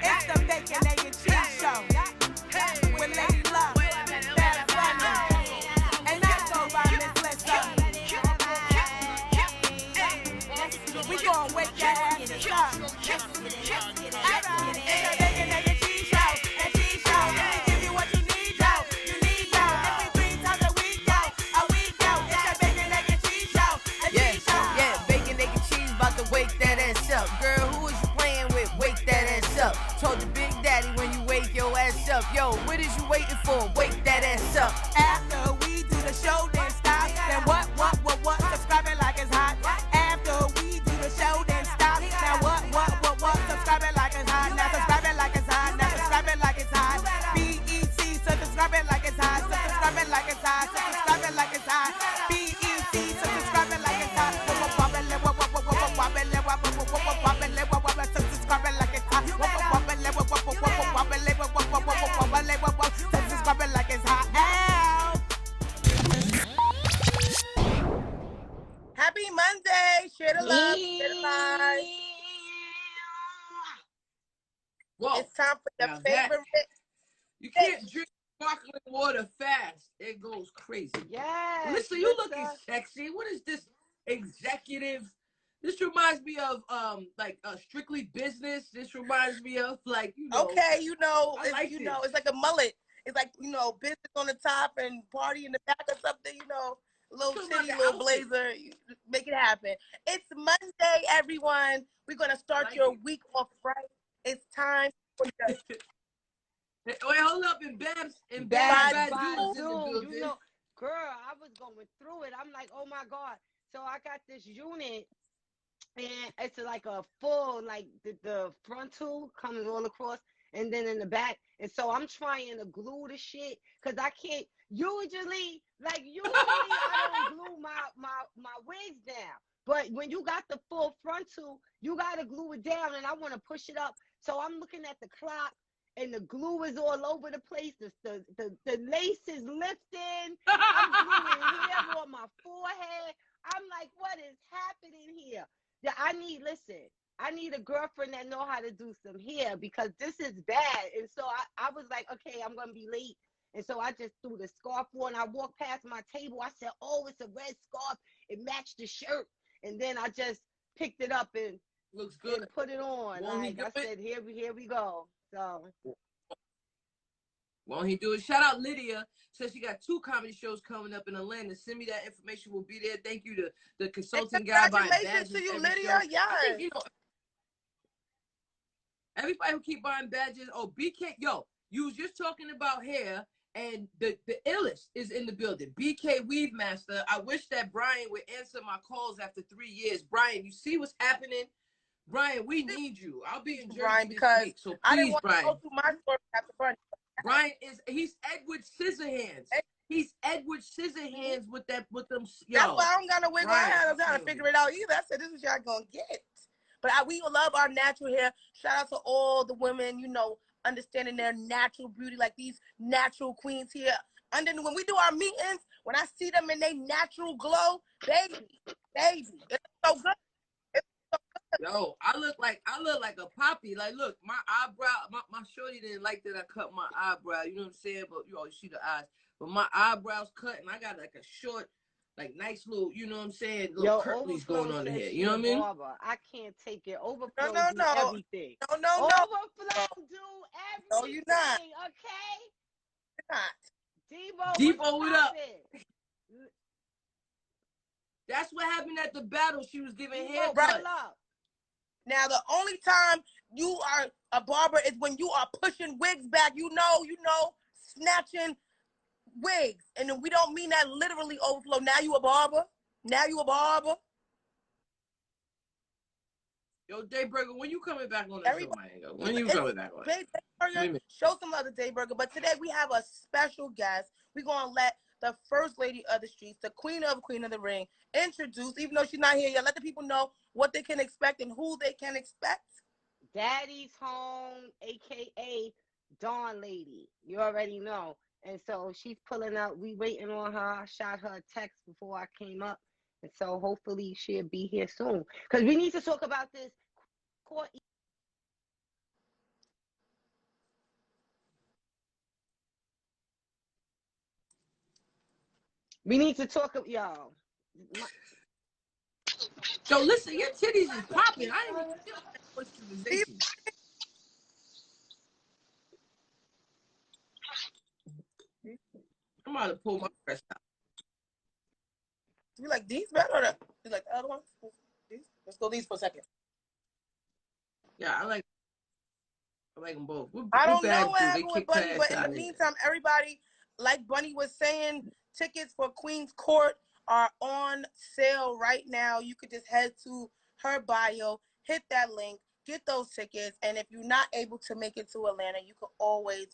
It's the bacon, egg, and cheese show with Ladyii Bad Bunny, and I go by Miss Lissa. We gon' wake that ass up. It's the bacon, egg, and cheese show. And cheese show, we give you what you need, yo. You need, yo. Every 3 times a week, yo. A week, yo. It's the bacon, egg, and cheese show. And cheese show. Yeah, bacon, egg, and cheese about to wake that ass up. Girl, who is you playing with? Wake that ass up. Told your big daddy when you wake your ass up. Yo, what is you waiting for? Wake that ass up. After we do the show, then stop. Then what? Subscribe it like it's hot. After we do the show, then stop. Now what? Subscribe it like it's hot. Now subscribe it like it's hot. Now subscribe it like it's hot. BEC, so subscribe it like it's hot. So subscribe it like it's hot. So subscribe it like it's hot. BEC, so subscribe it like it's hot. So subscribe it like it's hot. Subscribe it like it's hot. Happy Monday. Share the love. Share the light. Whoa. It's time for your Now favorite. You can't drink sparkling water fast. It goes crazy. Yes. Listen, you looking sexy. What is this executive? This reminds me of Strictly Business. This reminds me of Okay, like it's like a mullet. It's like, business on the top and party in the back or something, little titty, little blazer. Make it happen. It's Monday, everyone. We're going to start your week off right. It's time for your... Wait, hold up. And Babs in the building. Girl, I was going through it. I'm like, oh my God. So I got this unit, and it's like a full, like the frontal comes all across, and then in the back. And so I'm trying to glue the shit, because I can't, usually I don't glue my wigs down. But when you got the full frontal, you got to glue it down, and I want to push it up. So I'm looking at the clock, and the glue is all over the place. The lace is lifting. I'm gluing hair on my forehead. I'm like, what is happening here? Yeah, I need a girlfriend that know how to do some hair, because this is bad. And so I was like, okay, I'm going to be late. And so I just threw the scarf on. I walked past my table. I said, oh, it's a red scarf. It matched the shirt. And then I just picked it up and looks good and put it on. Like I said, here we go. So won't he do it? Shout out Ladyii. Says she got 2 comedy shows coming up in Atlanta. Send me that information. We'll be there. Thank you to the consulting guy buying badges. Congratulations to you, Ladyii. Ladyii. Yes. I think, everybody who keep buying badges. Oh, BK, you was just talking about hair, and the illest is in the building. BK Weave Master. I wish that Brian would answer my calls after 3 years. Brian, you see what's happening? Brian, we need you. I'll be in Jersey Brian, this because week, so please, I didn't want Brian. to go through my story after Brian. Brian he's Edward Scissorhands. He's Edward Scissorhands with them. That's why I don't got no wiggle. I had time to figure it out either. I said, this is what y'all gonna get. But we love our natural hair. Shout out to all the women, understanding their natural beauty, like these natural queens here. And then when we do our meetings, when I see them in their natural glow, baby, it's so good. Yo, I look like a poppy. Like, look, my eyebrow, my shorty didn't like that I cut my eyebrow. You know what I'm saying? But you always see the eyes. But my eyebrows cut, and I got like a short, like nice little, you know what I'm saying? Little curlies going on here. You know what I mean? Barber. I can't take it. Overflow No. do everything. No. Overflow do everything. No, you're not. Okay? You're not. Debo, what up? That's what happened at the battle. She was giving hair right. Now, the only time you are a barber is when you are pushing wigs back. You know, snatching wigs. And we don't mean that literally, Overflow. Now you a barber? Yo, Dayburger, when you coming back on the show, man? When you coming back on? Dayburger, show some love to Dayburger. But today we have a special guest. We're going to let the first lady of the streets, the queen of the ring, introduce, even though she's not here yet, let the people know what they can expect and who they can expect. Daddy's home, a.k.a. Dawn Lady. You already know. And so she's pulling up. We waiting on her. I shot her a text before I came up. And so hopefully she'll be here soon. Because we need to talk about this court. We need to talk, y'all. Yo, listen, your titties is popping. I didn't even feel that moisturization. I'm about to pull my breast out. You like these better or you like the other ones? These? Let's go these for a second. Yeah, I like them both. I don't know what happened with Bunny, but in the meantime, everybody, like Bunny was saying, tickets for Queen's Court are on sale right now. You could just head to her bio, hit that link, get those tickets, and if you're not able to make it to Atlanta, you can always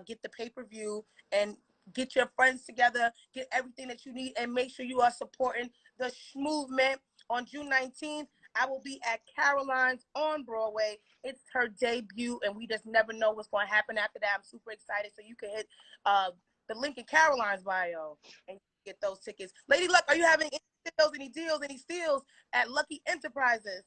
get the pay-per-view and get your friends together, get everything that you need, and make sure you are supporting the movement. On June 19th, I will be at Caroline's on Broadway. It's her debut, and we just never know what's going to happen after that. I'm super excited. So you can hit the link in Caroline's bio and get those tickets. Lady Luck, are you having any steals at Lucky Enterprises?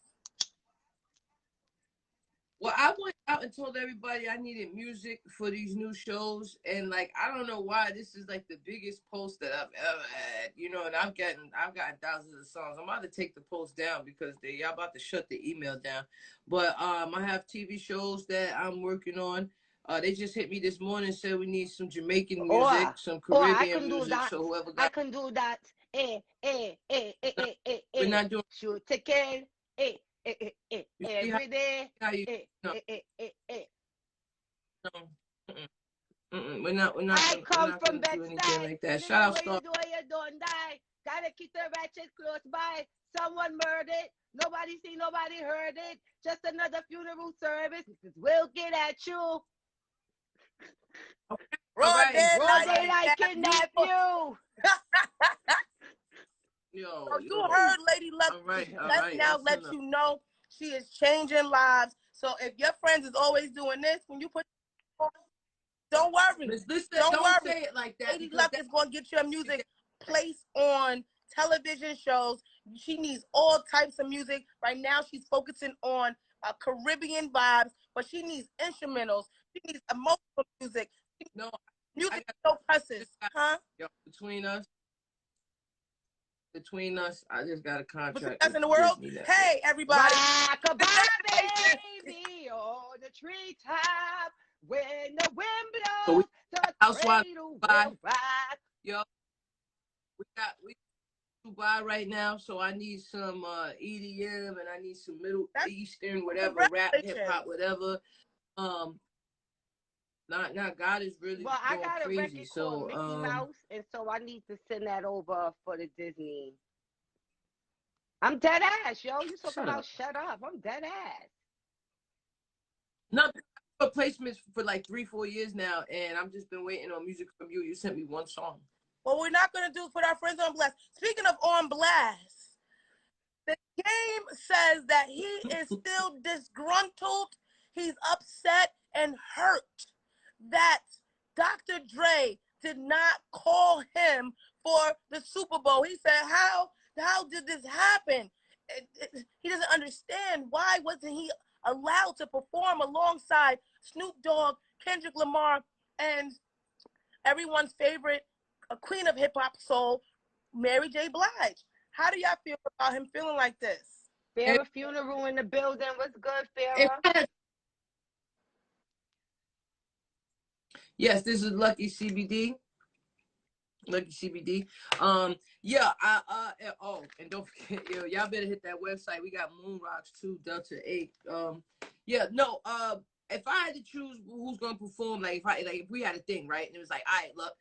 Well, I went out and told everybody I needed music for these new shows, and like I don't know why this is like the biggest post that I've ever had, you know. And I've gotten thousands of songs. I'm about to take the post down because y'all about to shut the email down. But I have TV shows that I'm working on. They just hit me this morning and said we need some Jamaican music, some Caribbean music. So whoever got, I can do that. We're not doing. Shoot again. Every day. We're not. I come from Bed-Stuy. Like that. You Shout out, Star. You don't die. Gotta keep the ratchet close by. Someone murdered. Nobody seen. Nobody heard it. Just another funeral service. We'll get at you. Right. I kidnap you. Yo, so you heard Lady Luck. All right. Now let you know she is changing lives. So if your friends is always doing this, when you put, don't worry. Miss Lissa, don't worry. Say it like that. Lady Luck is going to get your music placed on television shows. She needs all types of music. Right now, she's focusing on Caribbean vibes, but she needs instrumentals. She needs emotional music. No, music no cusses, huh? Yo, between us, I just got a contract. Between us in the world. Hey, everybody! Rock-a-bye, baby, on the treetop when the wind blows. The Housewives will rock. Yo, we Dubai right now, so I need some EDM and I need some Middle Eastern, whatever, rap, hip hop, whatever. Not God is really well, I got crazy. A record called Mickey Mouse, and so I need to send that over for the Disney. I'm dead ass, yo. You talking about shut up? I'm dead ass. No, placements for like 3-4 years now, and I've just been waiting on music from you. You sent me one song. What we're not gonna do is put our friends on blast. Speaking of on blast, the game says that he is still disgruntled. He's upset and hurt that Dr. Dre did not call him for the Super Bowl. He said, how did this happen? He doesn't understand. Why wasn't he allowed to perform alongside Snoop Dogg, Kendrick Lamar, and everyone's favorite queen of hip-hop soul, Mary J. Blige? How do y'all feel about him feeling like this? Farrah funeral in the building. What's good, Farrah? Yes, this is Lucky CBD. Lucky CBD. Yeah, and don't forget, y'all better hit that website. We got Moon Rocks too, Delta 8. If I had to choose who's gonna perform, if we had a thing, right? And it was like, all right, look,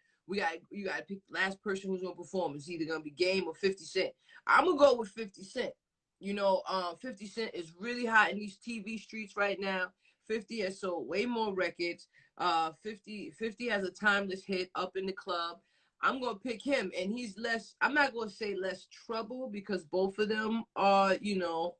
you gotta pick the last person who's gonna perform. It's either gonna be Game or 50 Cent. I'm gonna go with 50 Cent. 50 Cent is really hot in these TV streets right now. 50 has sold way more records. 50 has a timeless hit up in the club. I'm going to pick him, and he's less, I'm not going to say less trouble because both of them are, a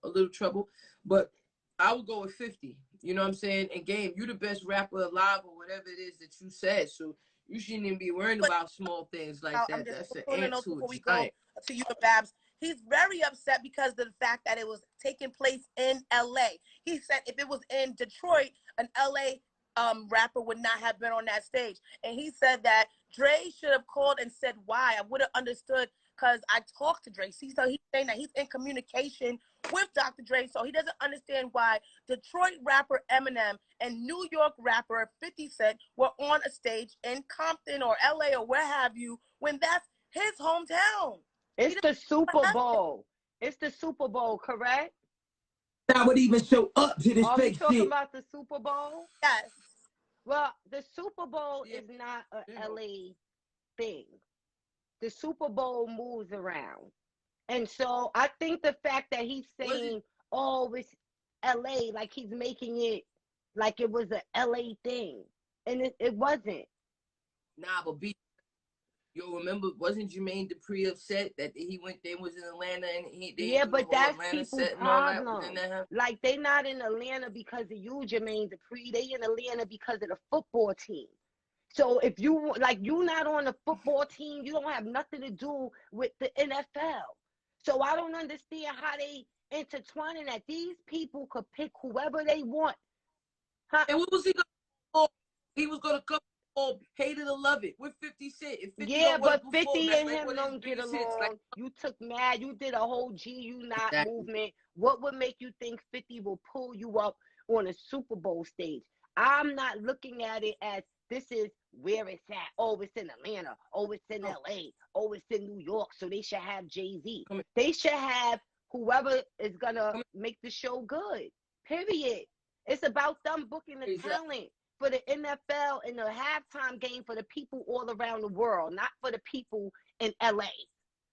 little trouble, but I would go with 50, you know what I'm saying? And Game, you the best rapper alive or whatever it is that you said, so you shouldn't even be worrying about small things like that. That's an ant to a giant. To you, Babs. He's very upset because of the fact that it was taking place in LA. He said if it was in Detroit, an LA rapper would not have been on that stage. And he said that Dre should have called and said why. I would have understood because I talked to Dre. So he's saying that he's in communication with Dr. Dre, so he doesn't understand why Detroit rapper Eminem and New York rapper 50 Cent were on a stage in Compton or LA or where have you when that's his hometown. It's the Super Bowl. It's the Super Bowl, correct? I would even show up to this Are we fake talking shit. about the Super Bowl? Yes. Well, the Super Bowl is not a LA thing. The Super Bowl moves around. And so I think the fact that he's saying, oh, it's LA, like he's making it like it was a LA thing. And it wasn't. Nah, but yo, remember, wasn't Jermaine Dupri upset that he went there, was in Atlanta, and but that's Atlanta people's problem. Like, they not in Atlanta because of you, Jermaine Dupri. They in Atlanta because of the football team. So if you, like, you not on the football team, you don't have nothing to do with the NFL. So I don't understand how they intertwining that. These people could pick whoever they want. Huh? And what was he going to do? He was going to come hate it or love it with 50 Cent. 50 but 50 and him don't get along. Like, you took mad. You did a whole GU not movement. What would make you think 50 will pull you up on a Super Bowl stage? I'm not looking at it as this is where it's at. Oh, it's in Atlanta. Oh, it's in LA. Oh, it's in New York. So they should have Jay-Z. They should have whoever is going to make the show good. Period. It's about them booking the talent for the NFL and the halftime game for the people all around the world, not for the people in LA.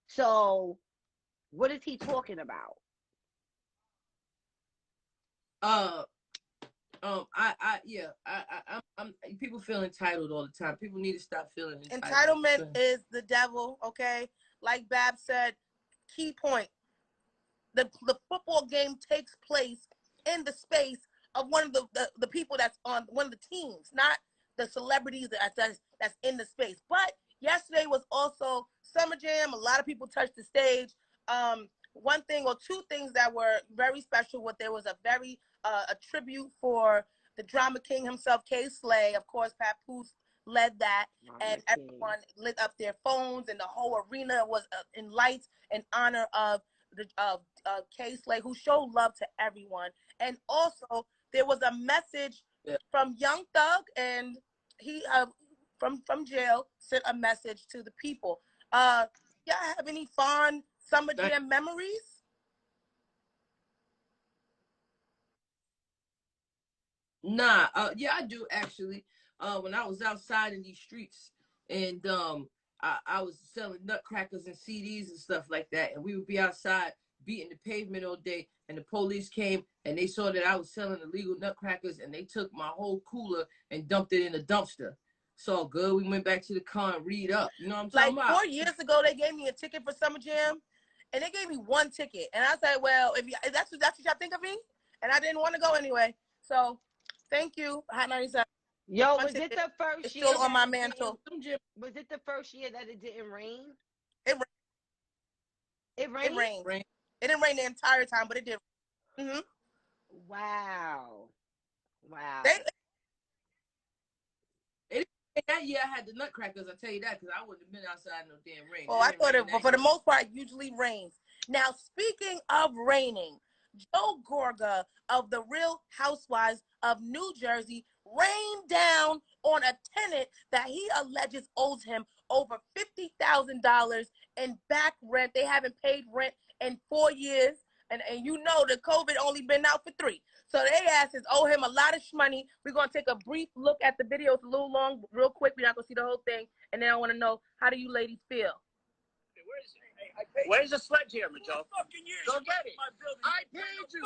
So what is he talking about? I'm people feel entitled all the time. People need to stop feeling entitled. Entitlement is the devil, okay? Like Bab said, key point. The football game takes place in the space of one of the people that's on one of the teams, not the celebrities that's in the space. But yesterday was also Summer Jam. A lot of people touched the stage. One thing or two things that were very special. There was a very a tribute for the drama king himself, K Slay. Of course, Papoose led that, and everyone lit up their phones, and the whole arena was in lights in honor of K Slay, who showed love to everyone. And also, there was a message from Young Thug, and he from jail sent a message to the people. Y'all have any fond Summer Jam memories? Nah, yeah, I do actually. When I was outside in these streets, and I was selling nutcrackers and CDs and stuff like that, and we would be outside beating the pavement all day, and the police came and they saw that I was selling illegal nutcrackers, and they took my whole cooler and dumped it in a dumpster. So good. We went back to the car and read up. You know what I'm talking about? 4 years ago, they gave me a ticket for Summer Jam, and they gave me one ticket, and I said, well, if that's what y'all think of me, and I didn't want to go anyway. So thank you, Hot 97. Yo, was it the first year? Still on my mantle. Was it the first year that it didn't rain? It rained. It rained. It didn't rain the entire time, but it did. Mm-hmm. Wow. That year I had the nutcrackers. I tell you that because I wouldn't have been outside in no damn rain. Oh, I thought but for the most part, it usually rains. Now, speaking of raining, Joe Gorga of the Real Housewives of New Jersey rained down on a tenant that he alleges owes him over $50,000 in back rent. They haven't paid rent in 4 years, and you know the COVID only been out for 3. So they asses owe him a lot of money. We're going to take a brief look at the video. It's a little long, real quick. We're not going to see the whole thing. And then I want to know, how do you ladies feel? Where's the sledgehammer, Joe? Go get it. I paid you.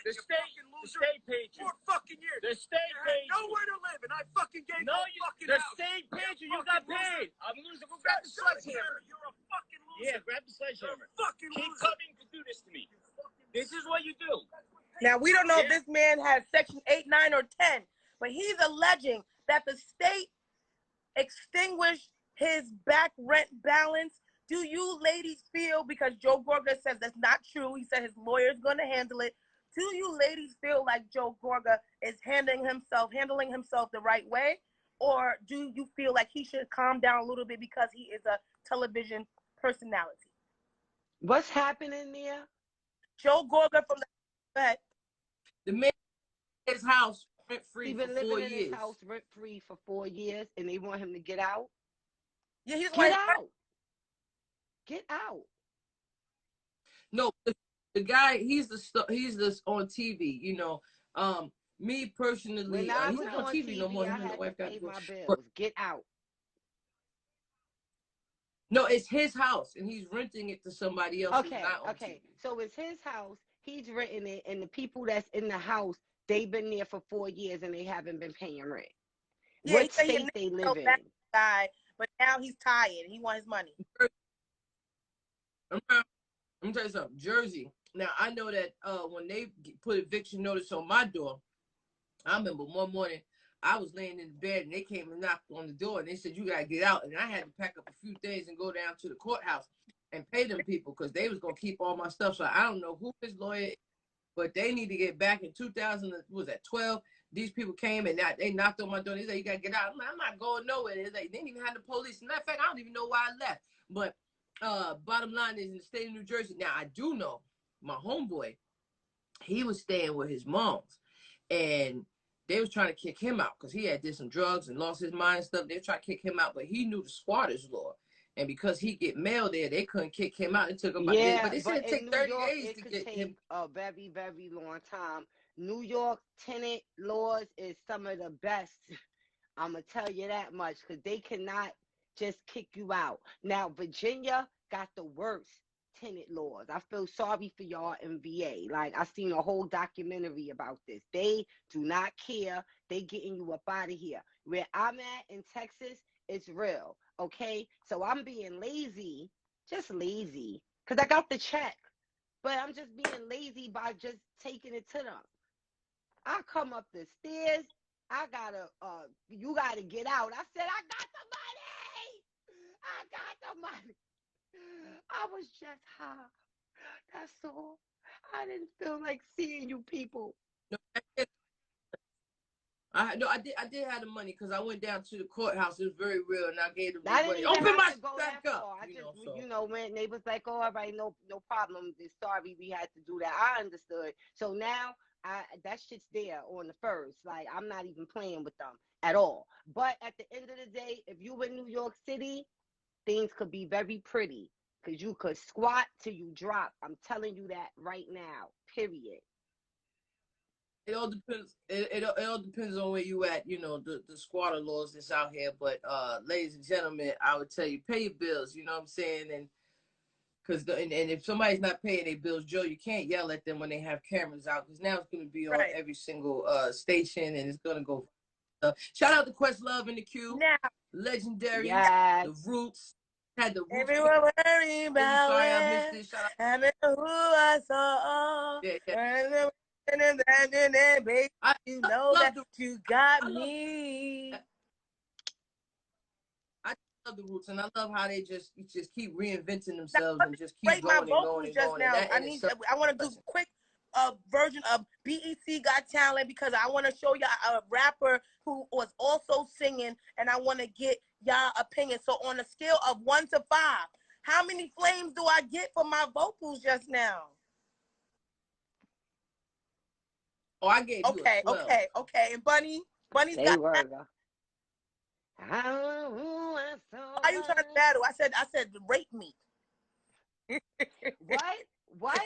The state paid you. 4 fucking years. The state paid you. Nowhere to live, and I fucking gave you fucking house. The state paid you. You got paid. I'm losing. Go grab the sledgehammer. You're a fucking loser. Yeah, grab the sledgehammer. Keep coming to do this to me. This is what you do. Now, we don't know if this man has Section 8, 9, or 10, but he's alleging that the state extinguished his back rent balance. Do you ladies feel, because Joe Gorga says that's not true, he said his lawyer is going to handle it, Do you ladies feel like Joe Gorga is handling himself the right way? Or do you feel like he should calm down a little bit because he is a television personality? What's happening there? Joe Gorga from the... Go ahead. The man in his house rent-free He for been 4 living in years. his house rent-free for 4 years, and they want him to get out? Yeah, he's Get out. Get out. No, the guy, he's the on TV, you know. Me personally, When I he's was not on on TV no more. I Him and the had wife to got pay my divorced. bills. Get out. No, it's his house, and he's renting it to somebody else who's not on TV. So it's his house. He's renting it, and the people that's in the house, they've been there for 4 years, and they haven't been paying rent. Yeah, what state they live in? Guy, but now he's tired. He wants his money. Let me tell you something. Jersey. Now, I know that when they put eviction notice on my door, I remember one morning, I was laying in bed, and they came and knocked on the door, and they said, you got to get out. And I had to pack up a few things and go down to the courthouse and pay them people because they was going to keep all my stuff. So I don't know who his lawyer is, but they need to get back in 2012. These people came and they knocked on my door. They said, you got to get out. I'm not going nowhere. They didn't even have the police. Matter of fact, I don't even know why I left. But bottom line is, in the state of New Jersey, now I do know my homeboy, he was staying with his moms. And they was trying to kick him out because he had did some drugs and lost his mind and stuff. They were trying to kick him out, but he knew the squatters law. And because he get mail there, they couldn't kick him out. It took him but they said it take 30 days to get him. A very, very long time. New York tenant laws is some of the best. I'm going to tell you that much because they cannot just kick you out. Now, Virginia got the worst tenant laws. I feel sorry for y'all in VA. Like, I seen a whole documentary about this. They do not care. They getting you up out of here. Where I'm at in Texas, it's real. Okay? So I'm being lazy, just lazy, because I got the check. But I'm just being lazy by just taking it to them. I come up the stairs. I gotta, you gotta get out. I said, I got the money. I got the money. I was just high. That's all. I didn't feel like seeing you people. I did have the money because I went down to the courthouse. It was very real, and I gave them I money. didn't even Open my have to go back that up. far. I just, when they was like, oh, all right, no problem. Sorry, we had to do that. I understood. So now that shit's there on the first. Like, I'm not even playing with them at all. But at the end of the day, if you in New York City, things could be very pretty because you could squat till you drop. I'm telling you that right now. Period. It all depends. It all depends on where you at. You know, the squatter laws that's out here. But ladies and gentlemen, I would tell you, pay your bills. You know what I'm saying? And because and if somebody's not paying their bills, Joe, you can't yell at them when they have cameras out because now it's going to be on every single station, and it's going to go. Shout out to Questlove in the queue. Now, Legendary. Yes. The Roots. Had the Roots. Everyone worry about sorry, I missed this. Shout out. I know who I saw. Yeah. Baby, you know that you got me. I love the Roots, and I love how they just keep reinventing themselves and just keep Break going my and going vocals and just going. now. And I want to do a quick version of BEC Got Talent because I want to show y'all a rapper who was also singing, and I want to get y'all opinion. So on a scale of 1 to 5, how many flames do I get for my vocals just now? Oh, I gave you a 12. Okay. And Bunny's got. Why Why you trying to battle? I said, rate me. What?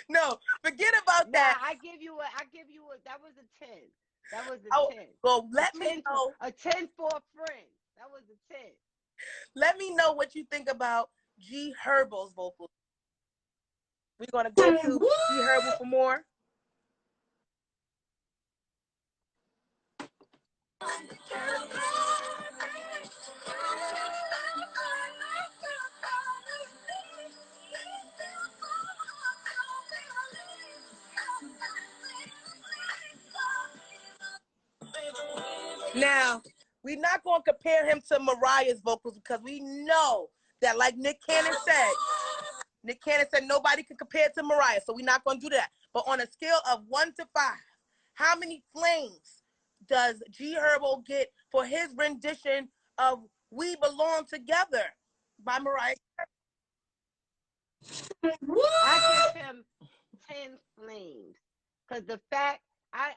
No, forget about that. I give you a. That was a 10. That was a 10. Well, let me know. A 10 for a friend. That was a 10. Let me know what you think about G Herbo's vocals. We're gonna go to G Herbo for more. Now, we're not going to compare him to Mariah's vocals because we know that, like Nick Cannon said, nobody can compare it to Mariah, so we're not going to do that. But on a scale of 1 to 5, how many flames does G Herbo get for his rendition of "We Belong Together" by Mariah? I give him 10 flames. Cause the fact I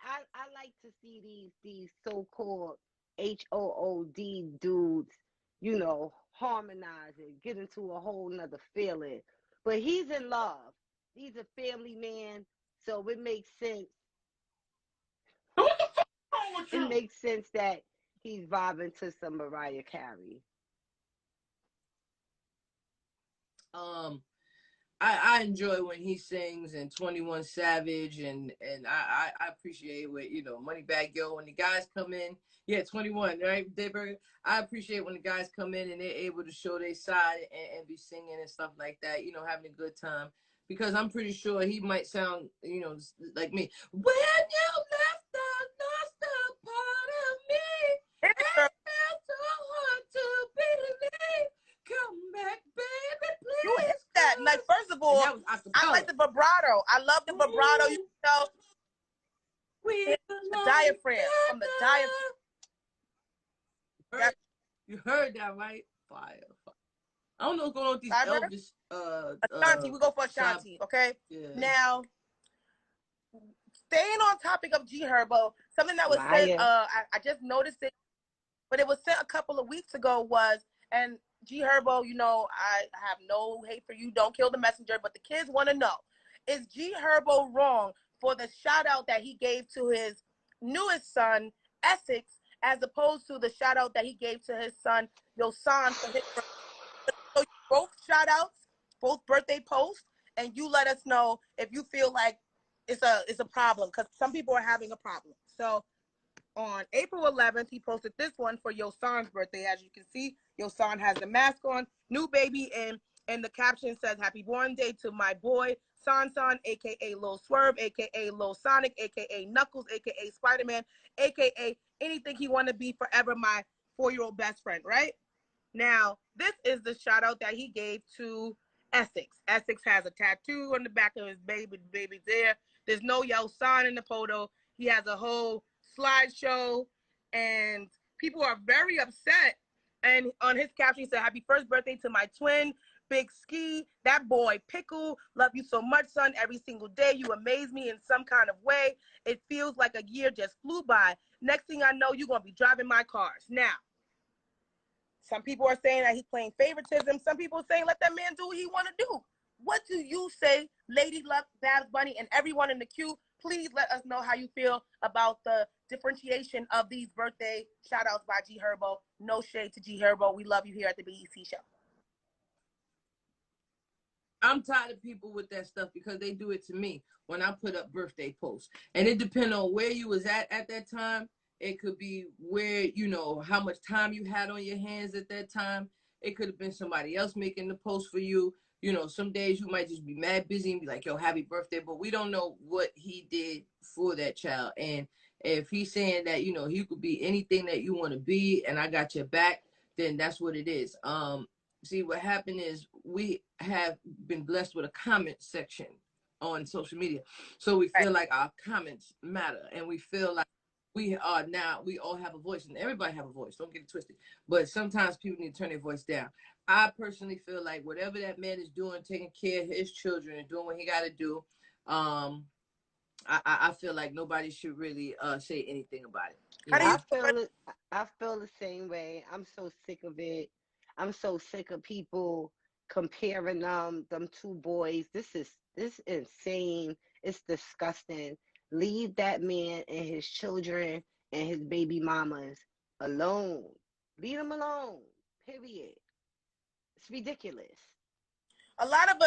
like to see these so-called HOOD dudes, you know, harmonize and get into a whole nother feeling. But he's in love. He's a family man, so it makes sense. It makes sense that he's vibing to some Mariah Carey. I enjoy when he sings and 21 Savage and I appreciate what, you know, Moneybagg Yo, when the guys come in. Yeah, 21, right, Debo? I appreciate when the guys come in and they're able to show their side and be singing and stuff like that, you know, having a good time. Because I'm pretty sure he might sound, you know, like me. When you left, I lost a part of me. It felt so hard to believe. Come back, baby, please. You hit that. Like, first of all, I like the vibrato. I love the vibrato. You know, the diaphragm. From the diaphragm. You heard that, right? Fire. I don't know what's going on with these Elvis. Ashanti, we go for Ashanti, okay? Yeah. Now, staying on topic of G Herbo, something that was said, I just noticed it, but it was said a couple of weeks ago was, and G Herbo, you know, I have no hate for you, don't kill the messenger, but the kids want to know, is G Herbo wrong for the shout out that he gave to his newest son, Essex, as opposed to the shout out that he gave to his son, Yosan, for his birthday? So both shout outs, both birthday posts, and you let us know if you feel like it's a problem, because some people are having a problem. So on April 11th, he posted this one for Yosan's birthday. As you can see, Yosan has the mask on, new baby, and the caption says, "Happy born day to my boy, Swanson, a.k.a. Lil Swerve, a.k.a. Lil Sonic, a.k.a. Knuckles, a.k.a. Spider-Man, a.k.a. anything he want to be forever, my 4-year-old best friend," right? Now, this is the shout out that he gave to Essex. Essex has a tattoo on the back of his baby. The baby's there. There's no Yosan in the photo. He has a whole slideshow, and people are very upset. And on his caption, he said, "Happy first birthday to my twin, Big Ski. That boy, Pickle. Love you so much, son. Every single day, you amaze me in some kind of way. It feels like a year just flew by. Next thing I know, you're going to be driving my cars." Now, some people are saying that he's playing favoritism. Some people are saying let that man do what he want to do. What do you say, Lady Luck, Babs Bunny, and everyone in the queue? Please let us know how you feel about the differentiation of these birthday shout-outs by G Herbo. No shade to G Herbo. We love you here at the BEC Show. I'm tired of people with that stuff because they do it to me when I put up birthday posts. And it depends on where you was at that time. It could be where, you know, how much time you had on your hands at that time. It could have been somebody else making the post for you. You know, some days you might just be mad busy and be like, yo, happy birthday. But we don't know what he did for that child. And if he's saying that, you know, he could be anything that you want to be and I got your back, then that's what it is. See, what happened is we have been blessed with a comment section on social media. So we feel like our comments matter. And we feel like we all have a voice, and everybody have a voice. Don't get it twisted. But sometimes people need to turn their voice down. I personally feel like whatever that man is doing, taking care of his children and doing what he got to do, I feel like nobody should really say anything about it. I feel the same way. I'm so sick of it. I'm so sick of people comparing them two boys. This is insane. It's disgusting. Leave that man and his children and his baby mamas alone. Leave them alone. Period. It's ridiculous. A lot of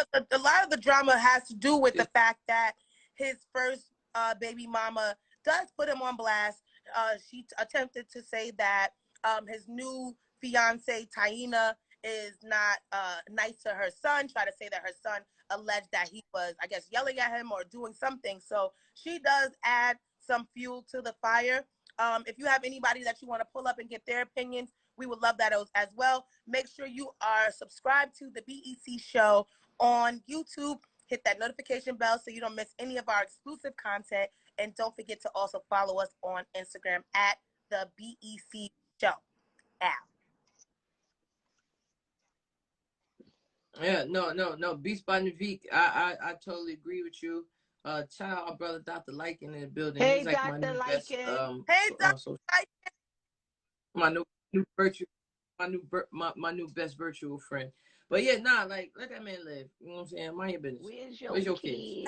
the drama has to do with the fact that his first baby mama does put him on blast. She attempted to say that his new fiance Taina is not nice to her son. Try to say that her son alleged that he was, I guess, yelling at him or doing something. So she does add some fuel to the fire. If you have anybody that you want to pull up and get their opinions, we would love that as well. Make sure you are subscribed to the BEC Show on YouTube Hit that notification bell so you don't miss any of our exclusive content. And don't forget to also follow us on Instagram at the BEC Show. Yeah, no. Beast by Navik. I totally agree with you. Child, our brother Dr. Lycan in the building. Hey, He's like my Dr. new best Lycan. Hey, Dr. so Lycan. my new virtue, my new best virtual friend. But yeah, nah, like let that man live. You know what I'm saying? Mind your business. Where's your kids?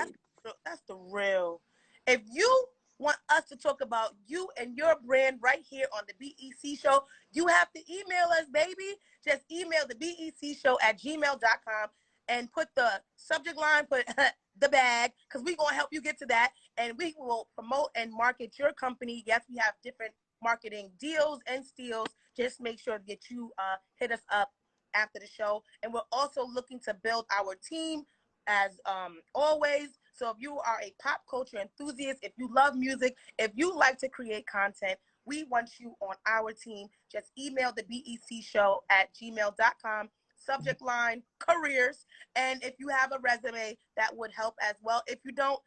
That's the real. If you want us to talk about you and your brand right here on the BEC Show, you have to email us, baby. Just email the BECShow@gmail.com and put the subject line, put the bag, because we're going to help you get to that. And we will promote and market your company. Yes, we have different marketing deals and steals. Just make sure that you hit us up after the show. And we're also looking to build our team as always. So if you are a pop culture enthusiast, if you love music, if you like to create content, we want you on our team. Just email the BEC Show@gmail.com, subject line careers. And if you have a resume, that would help as well. If you don't,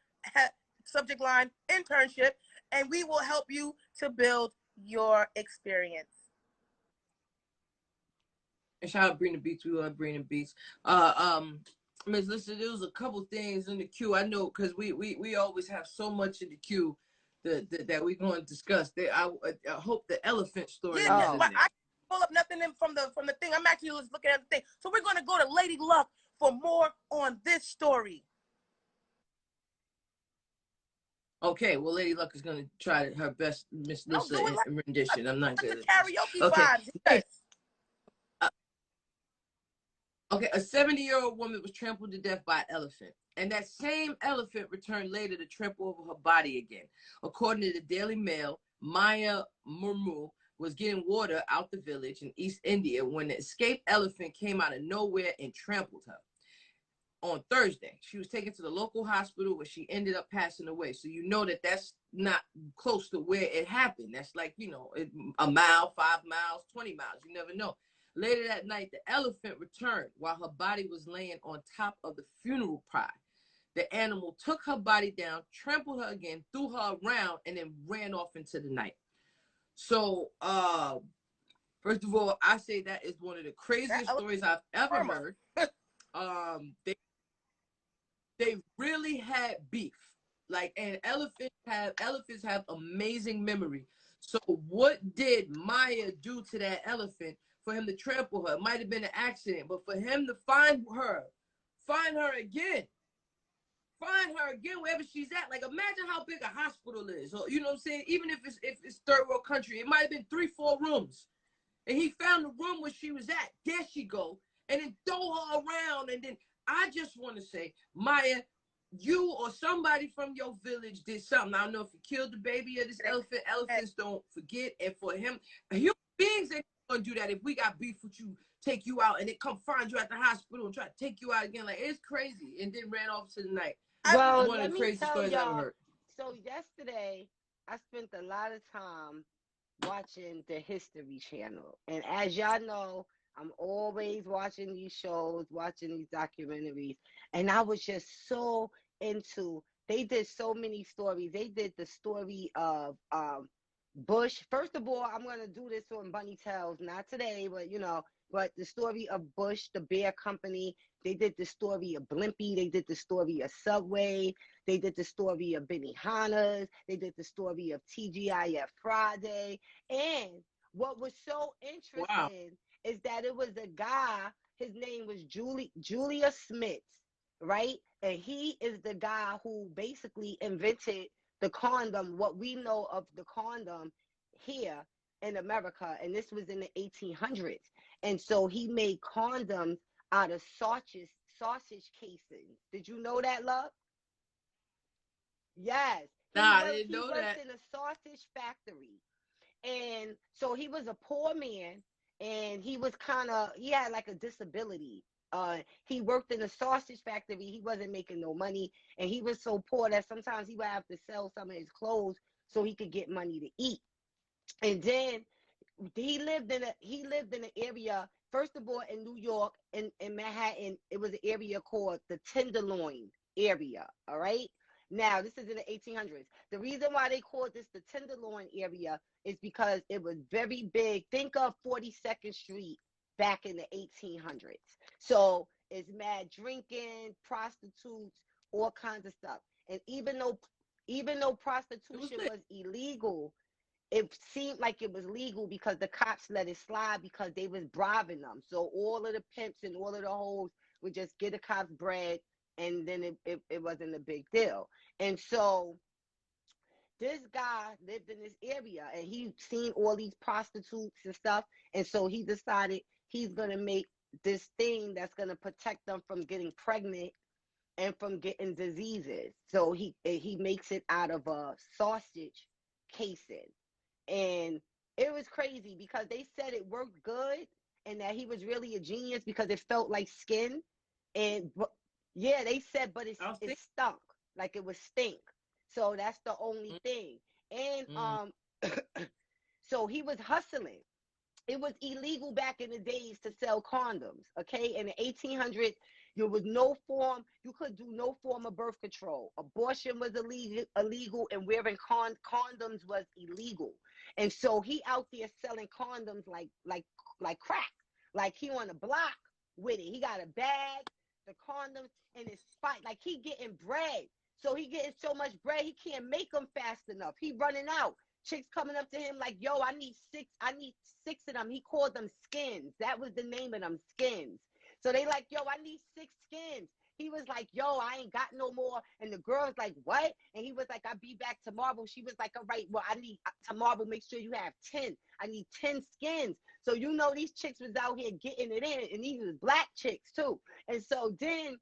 subject line internship, and we will help you to build your experience. And shout out Bring the Beats. We love Bring the Beats. Miss Lissa, there was a couple things in the queue. I know because we always have so much in the queue that we're going to discuss. I hope the elephant story. Yeah, but I can't pull up nothing from the thing. I'm actually just looking at the thing. So we're going to go to Lady Luck for more on this story. Okay, well, Lady Luck is going to try her best, Miss Lissa, in rendition. I'm not good. Karaoke okay. vibes. Yes. Okay, a 70-year-old woman was trampled to death by an elephant. And that same elephant returned later to trample over her body again. According to the Daily Mail, Maya Murmu was getting water out the village in East India when the escaped elephant came out of nowhere and trampled her. On Thursday, she was taken to the local hospital where she ended up passing away. So you know that that's not close to where it happened. That's like, a mile, 5 miles, 20 miles. You never know. Later that night, the elephant returned while her body was laying on top of the funeral pyre. The animal took her body down, trampled her again, threw her around, and then ran off into the night. So, first of all, I say that is one of the craziest stories I've ever heard. They really had beef. And elephants have amazing memory. So what did Maya do to that elephant for him to trample her? It might have been an accident, but for him to find her again wherever she's at. Like, imagine how big a hospital is. Or, you know what I'm saying? Even if it's third world country, it might have been 3-4 rooms. And he found the room where she was at. There she go. And then throw her around. And then I just want to say, Maya, you or somebody from your village did something. I don't know if you killed the baby or this elephant. Elephants don't forget. And for him, human beings ain't gonna do that. If we got beef with you, take you out, and they come find you at the hospital and try to take you out again. Like, it's crazy. And then ran off to the night. Well, one of the craziest stories I've ever heard. So yesterday, I spent a lot of time watching the History Channel. And as y'all know, I'm always watching these shows, watching these documentaries. And I was just so into, they did so many stories. They did the story of Bush. First of all, I'm going to do this on Bunny Tales, not today, but the story of Bush, the bear company. They did the story of Blimpie. They did the story of Subway. They did the story of Benihana's. They did the story of TGIF Friday. And what was so interesting is that it was a guy, his name was Julia Smith, right? And he is the guy who basically invented the condom, what we know of the condom here in America. And this was in the 1800s. And so he made condoms out of sausage casings. Did you know that, love? Yes. I didn't know that. He worked in a sausage factory. And so he was a poor man, and he had like a disability. He worked in a sausage factory. He wasn't making no money, and he was so poor that sometimes he would have to sell some of his clothes so he could get money to eat. And then he lived in an area, first of all, in New York, in Manhattan. It was an area called the Tenderloin. area, all right? Now, this is in the 1800s. The reason why they called this the Tenderloin area is because it was very big. Think of 42nd Street back in the 1800s. So it's mad drinking, prostitutes, all kinds of stuff. And even though prostitution was illegal, it seemed like it was legal because the cops let it slide because they was bribing them. So all of the pimps and all of the hoes would just get the cops bread, and then it wasn't a big deal. And so this guy lived in this area, and he seen all these prostitutes and stuff, and so he decided he's going to make this thing that's going to protect them from getting pregnant and from getting diseases. So he makes it out of a sausage casing. And it was crazy because they said it worked good and that he was really a genius because it felt like skin. And yeah, they said, but it stunk, like it was stink. So that's the only thing. And so he was hustling. It was illegal back in the days to sell condoms, okay? In the 1800s, there was no form, you could do no form of birth control. Abortion was illegal, and wearing condoms was illegal. And so he out there selling condoms like crack. Like he on the block with it. He got a bag, the condoms, and it's fight. Like he getting bread. So he getting so much bread, he can't make them fast enough. He running out. Chicks coming up to him like, yo, I need six of them. He called them skins. That was the name of them, skins. So they like, yo, I need 6 skins. He was like, yo, I ain't got no more. And the girl's like, what? And he was like, I'll be back tomorrow. She was like, all right, well, I need tomorrow, make sure you have 10. I need 10 skins. So, you know, these chicks was out here getting it in. And these was black chicks, too. And so then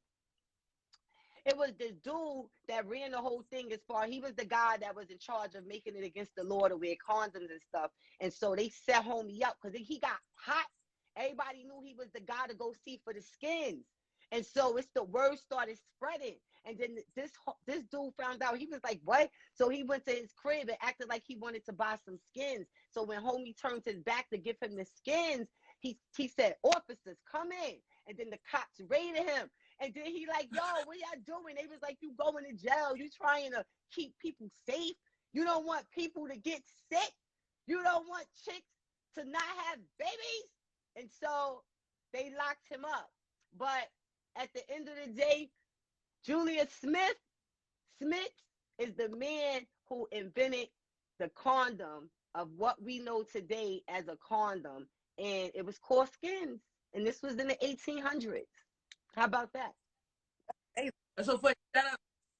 it was this dude that ran the whole thing as far. He was the guy that was in charge of making it against the law to wear condoms and stuff. And so they set homie up because he got hot. Everybody knew he was the guy to go see for the skins. And so it's the word started spreading. And then this dude found out. He was like, what? So he went to his crib and acted like he wanted to buy some skins. So when homie turned his back to give him the skins, he said, officers, come in. And then the cops raided him. And then he like, yo, what y'all doing? They was like, you going to jail. You trying to keep people safe. You don't want people to get sick. You don't want chicks to not have babies. And so they locked him up. But at the end of the day, Julius Smith is the man who invented the condom of what we know today as a condom. And it was called skins. And this was in the 1800s. How about that? Hey, so funny. Shout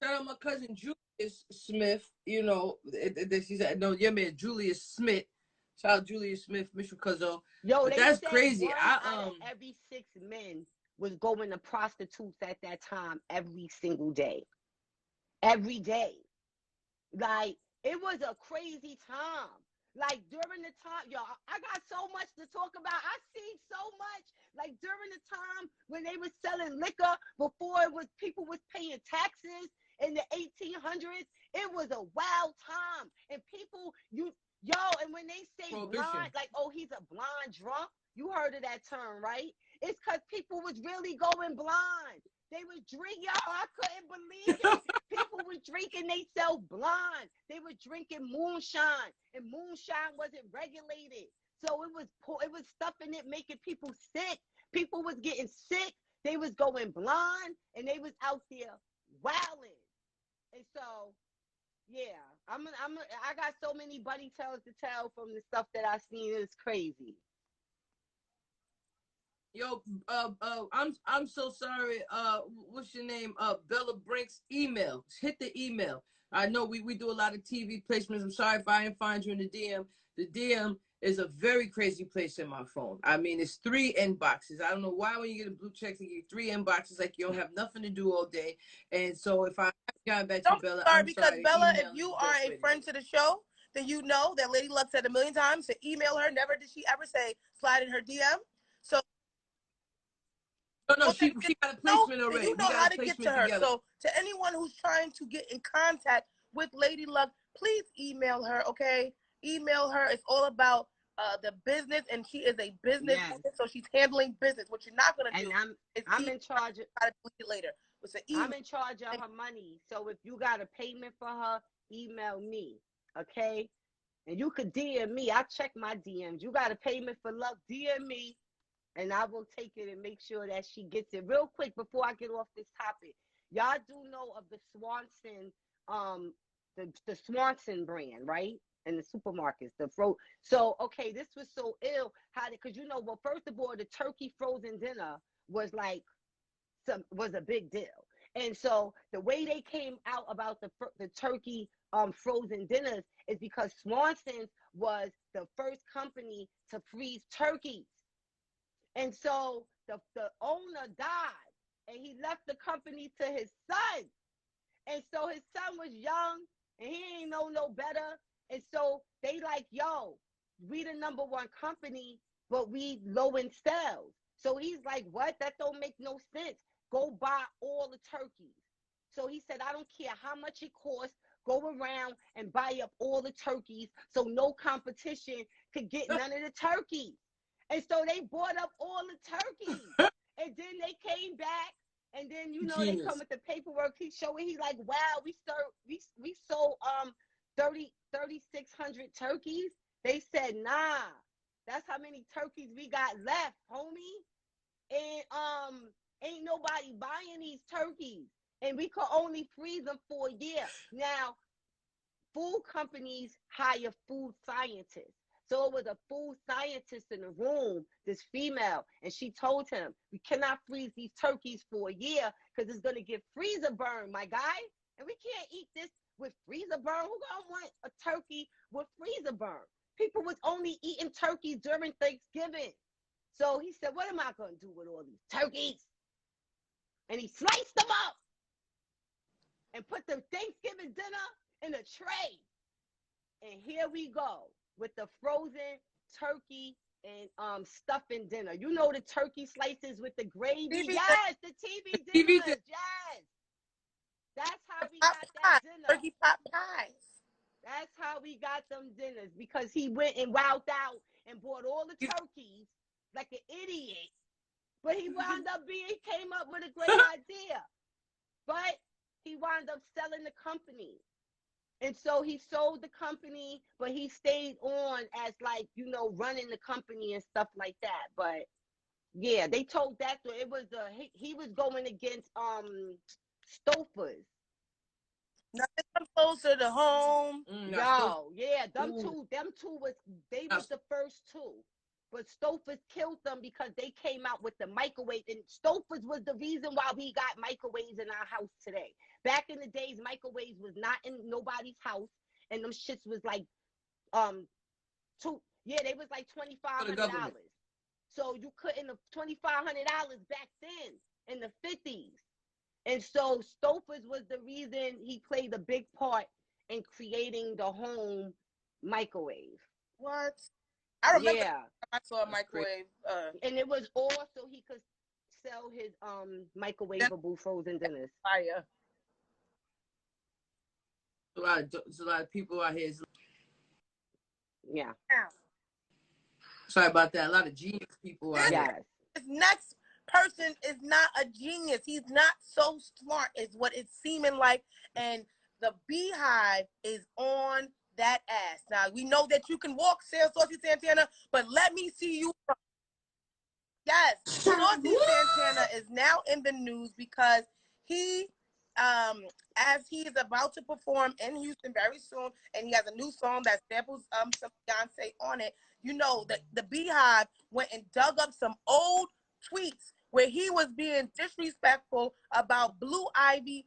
out my cousin Julius Smith. You know, she said, no, your man Julius Smith. Shout out Julius Smith, Mr. Cuzzo. Yo, but that's crazy. Out of every 6 men was going to prostitutes at that time every single day. Every day. Like, it was a crazy time. Like, during the time, yo, I got so much to talk about. I seen so much. Like, during the time when they was selling liquor, before it was people was paying taxes in the 1800s, it was a wild time. And people, and when they say blind, like, oh, he's a blind drunk, you heard of that term, right? It's because people was really going blind. They was drinking, yo, I couldn't believe it. People was drinking themselves blind. They were drinking moonshine, and moonshine wasn't regulated. So it was stuff in it making people sick. People was getting sick. They was going blind, and they was out there wilding. And so, yeah, I got so many buddy tales to tell from the stuff that I seen. It's crazy. Yo, I'm so sorry. What's your name? Bella Brink's email. Hit the email. I know we do a lot of TV placements. I'm sorry if I didn't find you in the DM. The DM is a very crazy place in my phone. I mean, it's 3 inboxes. I don't know why when you get a blue check, they give you 3 inboxes like you don't have nothing to do all day. And so if I haven't gotten back to Bella, I'm because sorry. Bella, if you are a friend to the show, then you know that Lady Luck said a million times to email her. Never did she ever say slide in her DM. So. No, she got a placement already. You know how to get to her. Together. So to anyone who's trying to get in contact with Lady Luck, please email her, okay? Email her. It's all about the business, and she is a business woman, so she's handling business. What you're not going to do is I'm in charge of try to delete it later. What's the email? I'm in charge of her money. So if you got a payment for her, email me, okay? And you could DM me. I check my DMs. You got a payment for love, DM me, and I will take it and make sure that she gets it. Real quick, before I get off this topic, y'all do know of the Swanson, the Swanson brand, right? In the supermarkets, So, okay, this was so ill. Because well, first of all, the turkey frozen dinner was like, was a big deal. And so the way they came out about the turkey frozen dinners is because Swanson's was the first company to freeze turkeys. And so the owner died and he left the company to his son. And so his son was young and he ain't know no better. And so they like, yo, we the number one company, but we low in sales. So he's like, what? That don't make no sense. Go buy all the turkeys. So he said, I don't care how much it costs. Go around and buy up all the turkeys so no competition could get none of the turkeys. And so they bought up all the turkeys. And then they came back. And then, they come with the paperwork. He showing, he like, wow, we sold 3,600 turkeys. They said, nah, that's how many turkeys we got left, homie. And ain't nobody buying these turkeys. And we could only freeze them for a year. Now, food companies hire food scientists. So it was a food scientist in the room, this female, and she told him, we cannot freeze these turkeys for a year because it's going to get freezer burn, my guy. And we can't eat this with freezer burn. Who going to want a turkey with freezer burn? People was only eating turkeys during Thanksgiving. So he said, what am I going to do with all these turkeys? And he sliced them up and put the Thanksgiving dinner in a tray. And here we go with the frozen turkey and stuffing dinner. You know the turkey slices with the gravy? Yes, the TV dinners. Yes. That's how we got that dinner. Turkey pot pies. That's how we got them dinners, because he went and wowed out and bought all the turkeys like an idiot. But he wound up came up with a great idea. But he wound up selling the company. And so he sold the company, but he stayed on as running the company and stuff like that. But yeah, they told that it was he was going against Stouffer's. Nothing comes closer to home. Them two was the first two. But Stouffer's killed them because they came out with the microwave. And Stouffer's was the reason why we got microwaves in our house today. Back in the days, microwaves was not in nobody's house. And them shits was like, they was like $2,500. So you couldn't have $2,500 back then in the 50s. And so Stouffer's was the reason he played a big part in creating the home microwave. What? I remember I saw a microwave. And it was all so he could sell his microwavable frozen dinners. Fire. There's a lot of people out here. Yeah. Sorry about that. A lot of genius people out here. This next person is not a genius. He's not so smart, is what it's seeming like. And the Beyhive is on that ass. Now, we know that you can walk, Saucy Santana, but let me see you. Yes, Saucy Santana is now in the news because he, as he is about to perform in Houston very soon, and he has a new song that samples some Beyonce on it. You know, the Beyhive went and dug up some old tweets where he was being disrespectful about Blue Ivy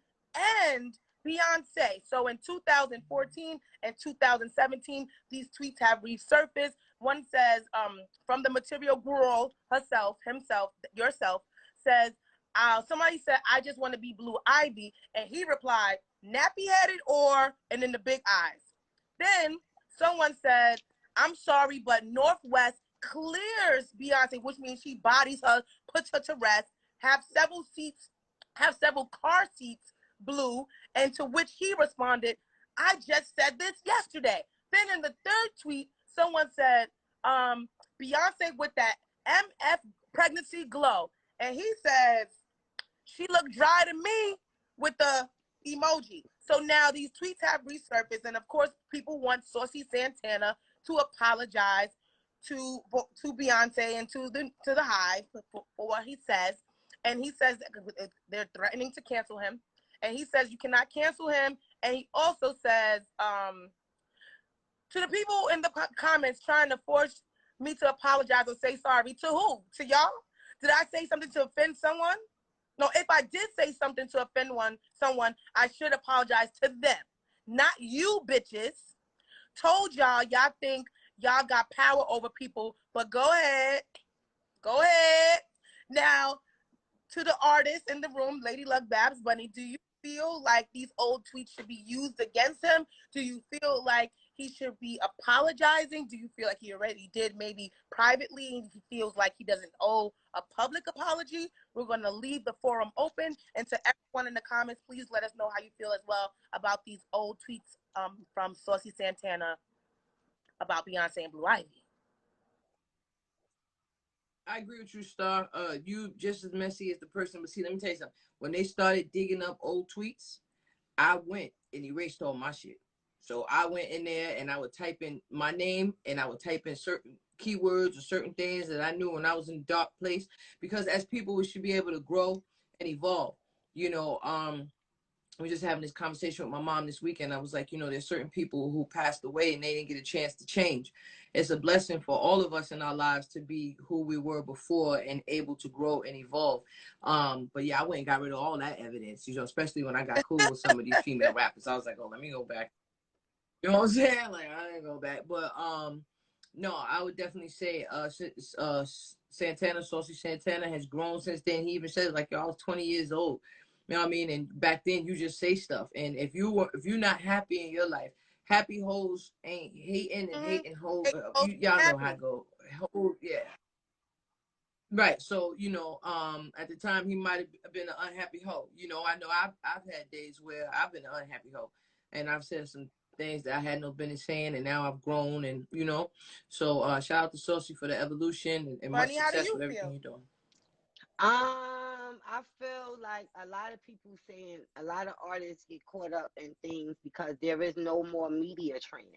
and Beyonce. So in 2014 and 2017, these tweets have resurfaced. One says, from the Material Girl yourself, says, somebody said, I just want to be Blue Ivy. And he replied, nappy-headed and then the big eyes. Then someone said, I'm sorry, but Northwest clears Beyonce, which means she bodies her, puts her to rest, have several car seats blue, and to which he responded, I just said this yesterday. Then in the third tweet, someone said, Beyonce with that MF pregnancy glow. And he says, She looked dry to me with the emoji. So now these tweets have resurfaced, and of course, people want Saucy Santana to apologize to Beyonce and to the Hive for what he says. And he says that they're threatening to cancel him. And he says you cannot cancel him. And he also says to the people in the comments trying to force me to apologize or say sorry, to who? To y'all? Did I say something to offend someone? No, if I did say something to offend someone, I should apologize to them, not you bitches. Told y'all think y'all got power over people, but go ahead. Now, to the artists in the room, Lady Luck, Babs, Bunny, do you feel like these old tweets should be used against him? Do you feel like he should be apologizing? Do you feel like he already did, maybe privately, and he feels like he doesn't owe a public apology? We're going to leave the forum open. And to everyone in the comments, please let us know how you feel as well about these old tweets from Saucy Santana about Beyonce and Blue Ivy. I agree with you, Star. You just as messy as the person. But see, let me tell you something. When they started digging up old tweets, I went and erased all my shit. So I went in there and I would type in my name and I would type in certain keywords or certain things that I knew when I was in a dark place. Because as people, we should be able to grow and evolve. You know, I was just having this conversation with my mom this weekend. I was like, you know, there's certain people who passed away and they didn't get a chance to change. It's a blessing for all of us in our lives to be who we were before and able to grow and evolve. But yeah, I went and got rid of all that evidence, you know, especially when I got cool with some of these female rappers. I was like, oh, let me go back. You know what I'm saying? Like, I ain't go back. But no, I would definitely say Santana, Saucy Santana has grown since then. He even said, like, yo, I was 20 years old. You know what I mean? And back then you just say stuff. And if you're not happy in your life, happy hoes ain't hating and hating hoes. Y'all know how it go. Yeah. Right. So, you know, at the time he might have been an unhappy hoe. You know I've had days where I've been an unhappy hoe. And I've said some things that I had no business saying, and now I've grown, and you know. So shout out to Saucy for the evolution and much success with everything you're doing. I feel like a lot of people saying a lot of artists get caught up in things because there is no more media training.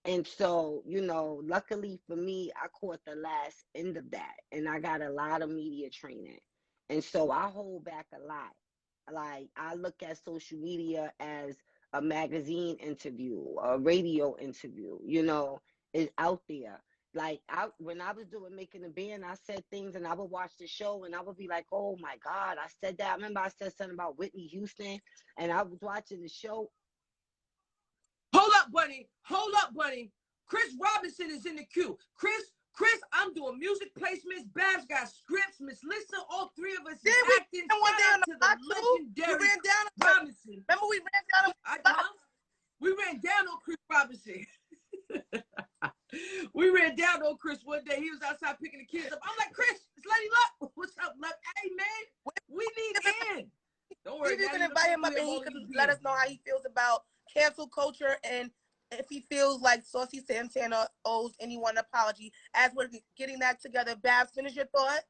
And so, you know, luckily for me, I caught the last end of that and I got a lot of media training. And so I hold back a lot. Like I look at social media as a magazine interview, a radio interview, you know, is out there. Like when I was making a band, I said things and I would watch the show and I would be like, oh my God, I said that. I remember I said something about Whitney Houston and I was watching the show. Hold up, Bunny. Chris Robinson is in the queue. Chris, I'm doing music placements. Babs got scripts. Miss Lissa, all three of us is acting. Shout out to the legendary Robinson. Remember we ran down on We ran down on Chris Robinson. We ran down on Chris one day. He was outside picking the kids up. I'm like, Chris, it's Lady Luck. What's up, Luck? Hey, man, we need in. Don't worry. You can invite him up and he can let us know how he feels about cancel culture and if he feels like Saucy Santana owes anyone an apology. As we're getting that together, Babs, finish your thought.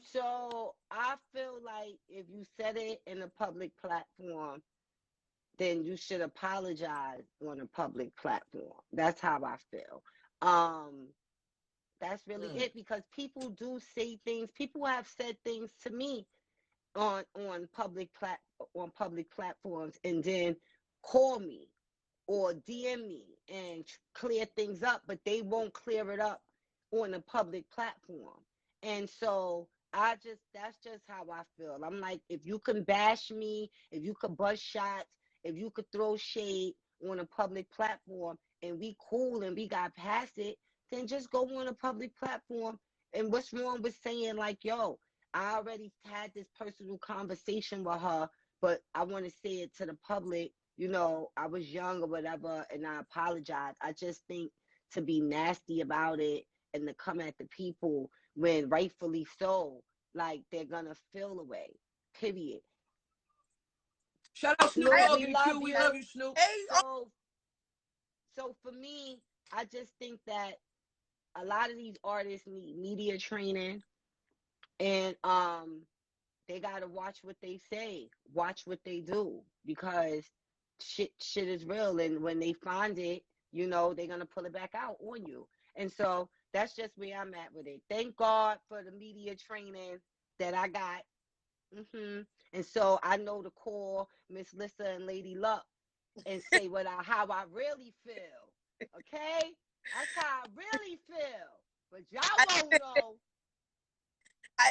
So I feel like if you said it in a public platform, then you should apologize on a public platform. That's how I feel. That's really it, because people do say things. People have said things to me on public platforms and then call me or DM me and clear things up, but they won't clear it up on a public platform. And so that's just how I feel. I'm like, if you can bash me, if you could bust shots, if you could throw shade on a public platform and we cool and we got past it, then just go on a public platform. And what's wrong with saying like, yo, I already had this personal conversation with her, but I want to say it to the public. You know, I was young or whatever, and I apologize. I just think to be nasty about it and to come at the people when rightfully so, like they're going to feel away, period. Shout out Snoop. We love you, Snoop. So for me, I just think that a lot of these artists need media training, and they gotta watch what they say, watch what they do, because shit is real, and when they find it, you know, they're gonna pull it back out on you. And so that's just where I'm at with it. Thank God for the media training that I got. And so I know to call Miss Lissa and Lady Luck and say how I really feel. Okay? That's how I really feel. But y'all won't know.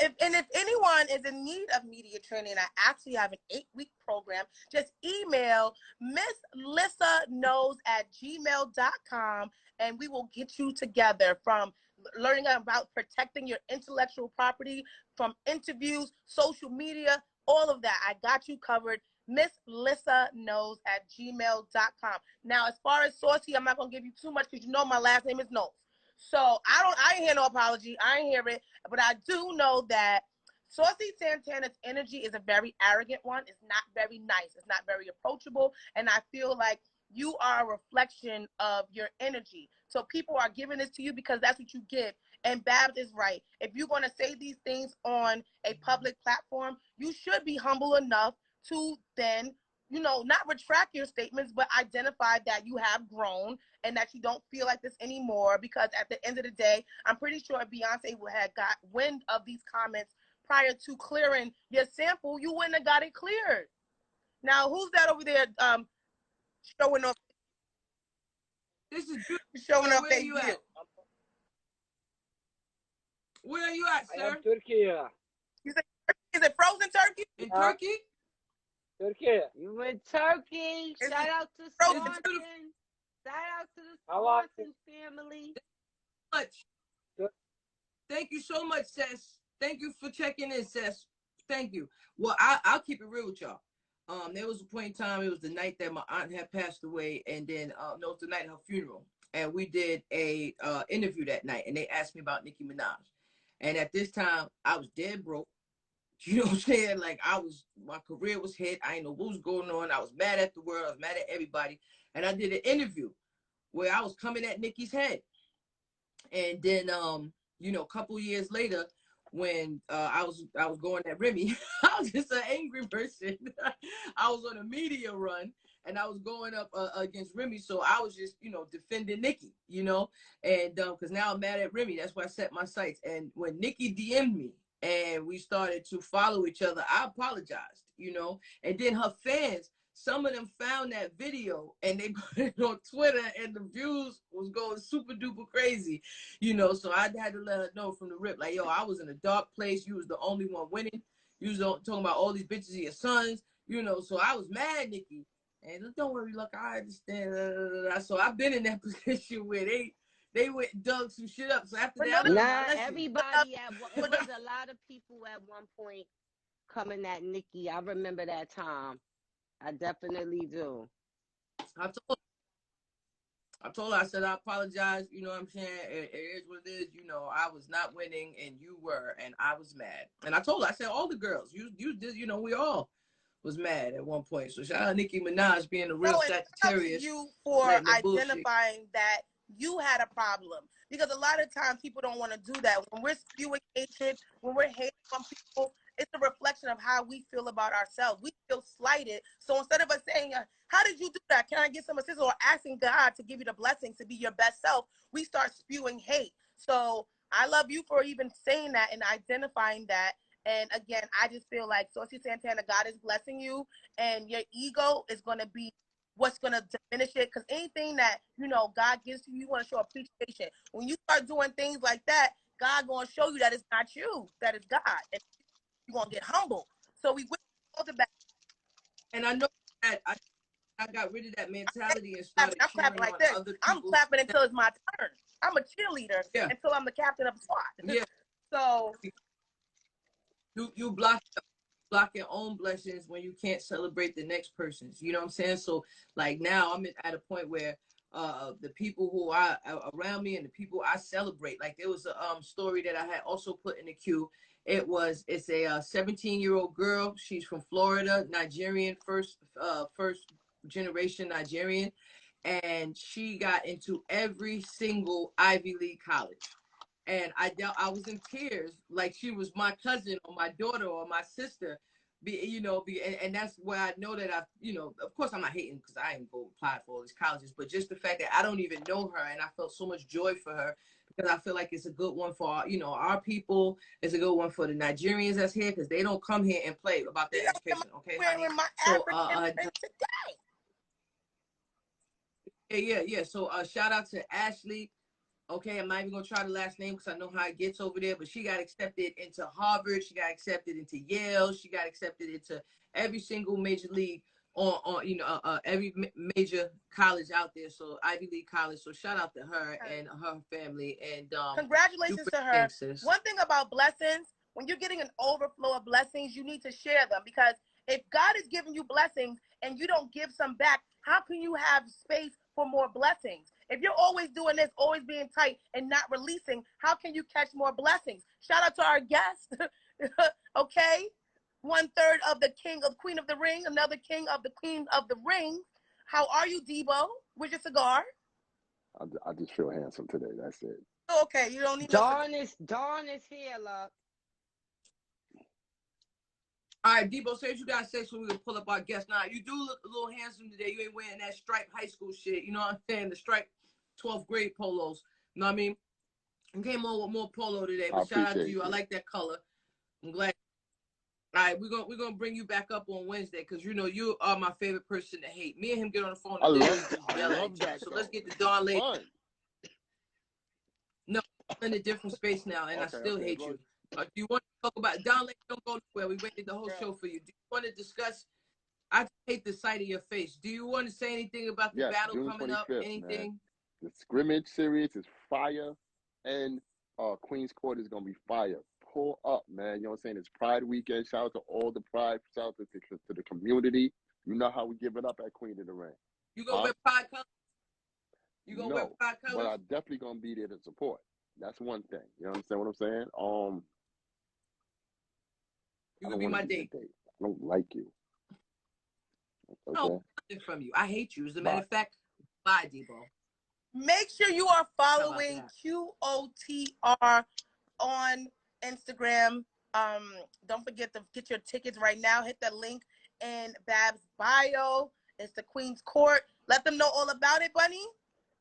If anyone is in need of media training, I actually have an 8-week program. Just email misslissaknows@gmail.com and we will get you together, from learning about protecting your intellectual property, from interviews, social media, all of that. I got you covered. misslissaknows@gmail.com. Now, as far as Saucy, I'm not going to give you too much because you know my last name is Knowles. So I ain't hear no apology. I ain't hear it. But I do know that Saucy Santana's energy is a very arrogant one. It's not very nice. It's not very approachable. And I feel like you are a reflection of your energy. So people are giving this to you because that's what you give. And Babs is right. If you're going to say these things on a public platform, you should be humble enough to then, you know, not retract your statements, but identify that you have grown and that you don't feel like this anymore. Because at the end of the day, I'm pretty sure Beyonce had got wind of these comments prior to clearing your sample. You wouldn't have got it cleared. Now, who's that over there showing off? This is showing off where their you view. at? Where are you at, sir? I am Turkey. Is it frozen turkey? In Turkey? Turkey. You in Turkey? Shout out to Swanson. Shout out to the Swanson family. Much. Thank you so much, Sess. Thank you for checking in, Sess. Thank you. Well, I'll keep it real with y'all. There was a point in time, it was the night that my aunt had passed away, and then it was the night of her funeral. And we did a interview that night, and they asked me about Nicki Minaj. And at this time, I was dead broke. You know what I'm saying? Like, my career was hit. I didn't know what was going on. I was mad at the world. I was mad at everybody. And I did an interview where I was coming at Nicki's head. And then, you know, a couple years later, when I was going at Remy, I was just an angry person. I was on a media run, and I was going up against Remy. So I was just, you know, defending Nicki, you know, and because now I'm mad at Remy. That's why I set my sights. And when Nicki DM'd me, and we started to follow each other, I apologized, you know, and then her fans, some of them found that video and they put it on Twitter, and the views was going super duper crazy, you know, so I had to let her know from the rip, like, yo, I was in a dark place. You was the only one winning. You was talking about all these bitches are your sons, you know, so I was mad, Nicki. And don't worry, look, I understand. So I've been in that position where they went and dug some shit up. So after that, everybody it was a lot of people at one point coming at Nicki. I remember that time. I definitely do. I told her, I said, I apologize. You know what I'm saying? It is what it is. You know, I was not winning and you were, and I was mad. And I told her, I said, all the girls, you did, you know, we all was mad at one point. So shout out Nicki Minaj being a real Sagittarius. You for identifying that you had a problem, because a lot of times people don't want to do that. When we're spewing hatred, when we're hating on people, it's a reflection of how we feel about ourselves. We feel slighted. So instead of us saying, how did you do that? Can I get some assistance? Or asking God to give you the blessing to be your best self, we start spewing hate. So I love you for even saying that and identifying that. And again, I just feel like Saucy Santana, God is blessing you, and your ego is going to be what's going to diminish it. Because anything that, you know, God gives to you, you want to show appreciation. When you start doing things like that, God going to show you that it's not you, that it's God. And you're going to get humble. So we wish all the best. And I know that I got rid of that mentality and started I'm clapping like this. I'm clapping until it's my turn. I'm a cheerleader until I'm the captain of the squad. Yeah. So you block your own blessings when you can't celebrate the next person's. You know what I'm saying? So like now I'm at a point where the people who are around me and the people I celebrate, like there was a story that I had also put in the queue. It's a 17-year-old girl. She's from Florida, Nigerian, first generation Nigerian, and she got into every single Ivy League college. And I was in tears, like she was my cousin or my daughter or my sister. And that's where I know that of course I'm not hating because I ain't go apply for all these colleges, but just the fact that I don't even know her, and I felt so much joy for her because I feel like it's a good one for our people. It's a good one for the Nigerians that's here because they don't come here and play about their education. Okay, honey? Yeah. So shout out to Ashley. Okay, I'm not even gonna try the last name because I know how it gets over there, but she got accepted into Harvard, she got accepted into Yale, she got accepted into every single major league every major college out there. So Ivy League college. So shout out to her and her family, and congratulations to her. One thing about blessings, when you're getting an overflow of blessings, you need to share them, because if God is giving you blessings and you don't give some back, how can you have space for more blessings? If you're always doing this, always being tight and not releasing, how can you catch more blessings? Shout out to our guest, okay? 1/3 of the Queen of the Ring, another king of the Queen of the Ring. How are you, Debo? Where's your cigar? I just feel handsome today. That's it. Okay, you don't need Dawn is here, love. All right, Debo, say what you gotta say so we can pull up our guest. Now, you do look a little handsome today. You ain't wearing that striped high school shit. You know what I'm saying? The striped 12th grade polos. You know what I mean? You came on with more polo today, but shout out to you. I like that color. I'm glad. All right, we're gonna bring you back up on Wednesday because you are my favorite person to hate. Me and him get on the phone. I love that. So let's get the Dawn Lady. No, I'm in a different space now, and I still hate you. Do you want to talk about Dawn Lady? Don't go nowhere. We waited the whole show for you. Do you want to discuss? I hate the sight of your face. Do you want to say anything about the battle June coming up? Anything? Man. The scrimmage series is fire, and Queen's Court is gonna be fire. Pull up, man. You know what I'm saying? It's Pride Weekend. Shout out to all the Pride. Shout out to the community. You know how we give it up at Queen of the Ring. You gonna wear Pride colors? You gonna wear Pride colors? But I'm definitely gonna be there to support. That's one thing. You understand what I'm saying? You gonna be my date. I don't like you. Okay. No, nothing from you. I hate you. As a matter of fact, bye, Debo. Make sure you are following QOTR on Instagram. Don't forget to get your tickets right now. Hit the link in Bab's bio. It's the Queen's Court. Let them know all about it, Bunny.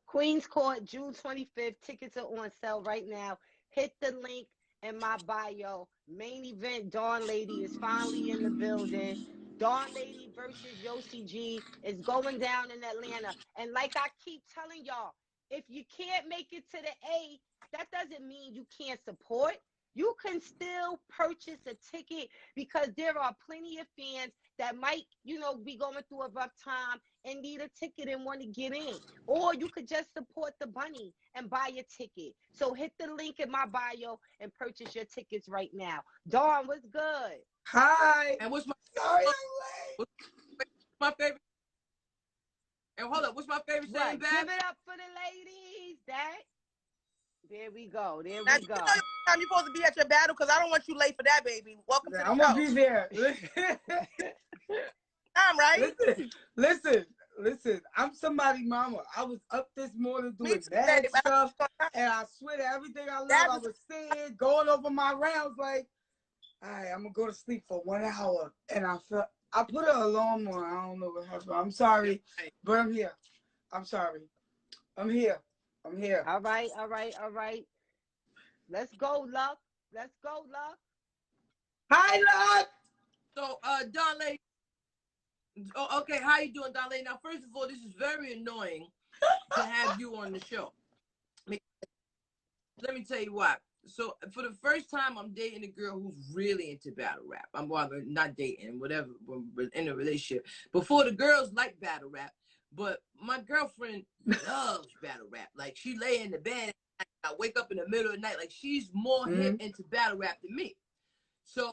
Queen's Court, June 25th. Tickets are on sale right now. Hit the link in my bio. Main event, Dawn Lady is finally in the building. Dawn Lady versus Yoshi G is going down in Atlanta. And like I keep telling y'all, if you can't make it to the A, that doesn't mean you can't support. You can still purchase a ticket because there are plenty of fans that might, be going through a rough time and need a ticket and want to get in. Or you could just support the Bunny and buy a ticket. So hit the link in my bio and purchase your tickets right now. Dawn, what's good? Hi. And what's my favorite? And hold up, what's my favorite saying, Bab? Give it up for the ladies, Dad. There we go. There now, we go. You know you're supposed to be at your battle because I don't want you late for that, baby. Welcome to the show. I'm going to be there. I'm right. Listen. I'm somebody's mama. I was up this morning doing bad stuff, and I swear to everything I love, I was sitting, going over my rounds like, all right, I'm going to go to sleep for 1 hour. And I put an alarm on. I don't know what happened. I'm sorry, but I'm here. I'm sorry. I'm here. All right. Let's go, Luck. Hi, Luck. So, Dawn Lady. Oh, okay, how you doing, Dawn Lady? Now, first of all, this is very annoying to have you on the show. Let me tell you why. So, for the first time, I'm dating a girl who's really into battle rap. I'm not dating, whatever, we're in a relationship. Before, the girls like battle rap. But my girlfriend loves battle rap. Like, she lay in the bed, and I wake up in the middle of the night. Like, she's more hip into battle rap than me. So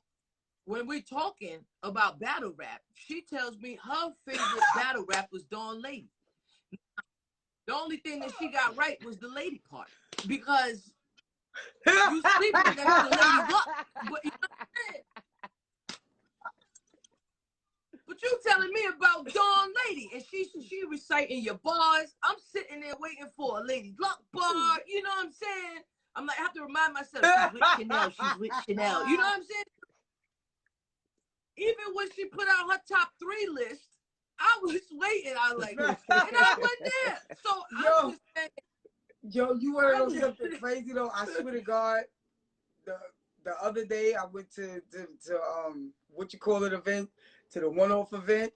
when we're talking about battle rap, she tells me her favorite battle rap was Dawn Lady. The only thing that she got right was the lady part. Because you sleeping next to Lady Luck. But you know what I'm saying? But you telling me about Dawn Lady, and she reciting your bars. I'm sitting there waiting for a Lady Luck bar. You know what I'm saying? I'm like, I have to remind myself, she's with Chanel, she's with Chanel. You know what I'm saying? Even when she put out her top 3 list, I was waiting. I was like, and I went there. So I'm just saying. Yo, you want to know something crazy though? I swear to God, the other day I went to what you call it event, to the one-off event,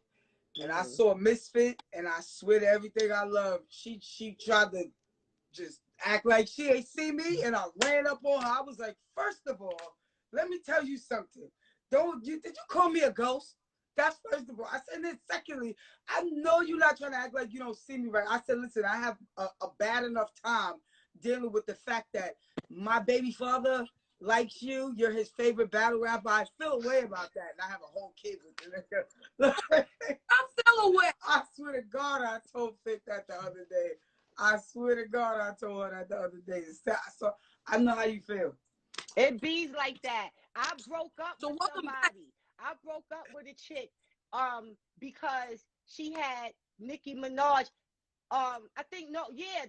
and I saw a Misfit, and I swear to everything I love, she tried to just act like she ain't see me, and I ran up on her. I was like, first of all, let me tell you something. Did you call me a ghost? That's first of all. I said, and then secondly, I know you're not trying to act like you don't see me right. I said, listen, I have a bad enough time dealing with the fact that my baby father likes you. You're his favorite battle rapper. I feel a way about that, and I have a whole kid with it. I feel away. I swear to God, I told Fit that the other day. I swear to God, I told her that the other day. So I know how you feel. It bees like that. I broke up with somebody. Back. I broke up with a chick because she had Nicki Minaj.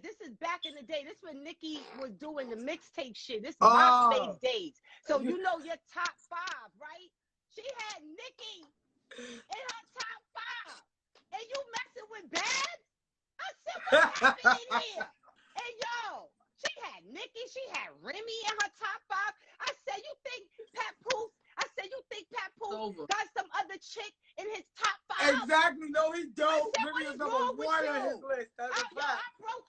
This is back in the day. This when Nicki was doing the mixtape shit. This is MySpace days. So you know your top 5, right? She had Nicki in her top 5. And you messing with Bad? I said, what's happening here? And yo, she had Nicki, she had Remy in her top 5. I said, you think Papoose? I said, you think Papoose got some other chick in his top 5? Exactly. No, he don't. Said, Remy is number 1 on his list. That's a fact.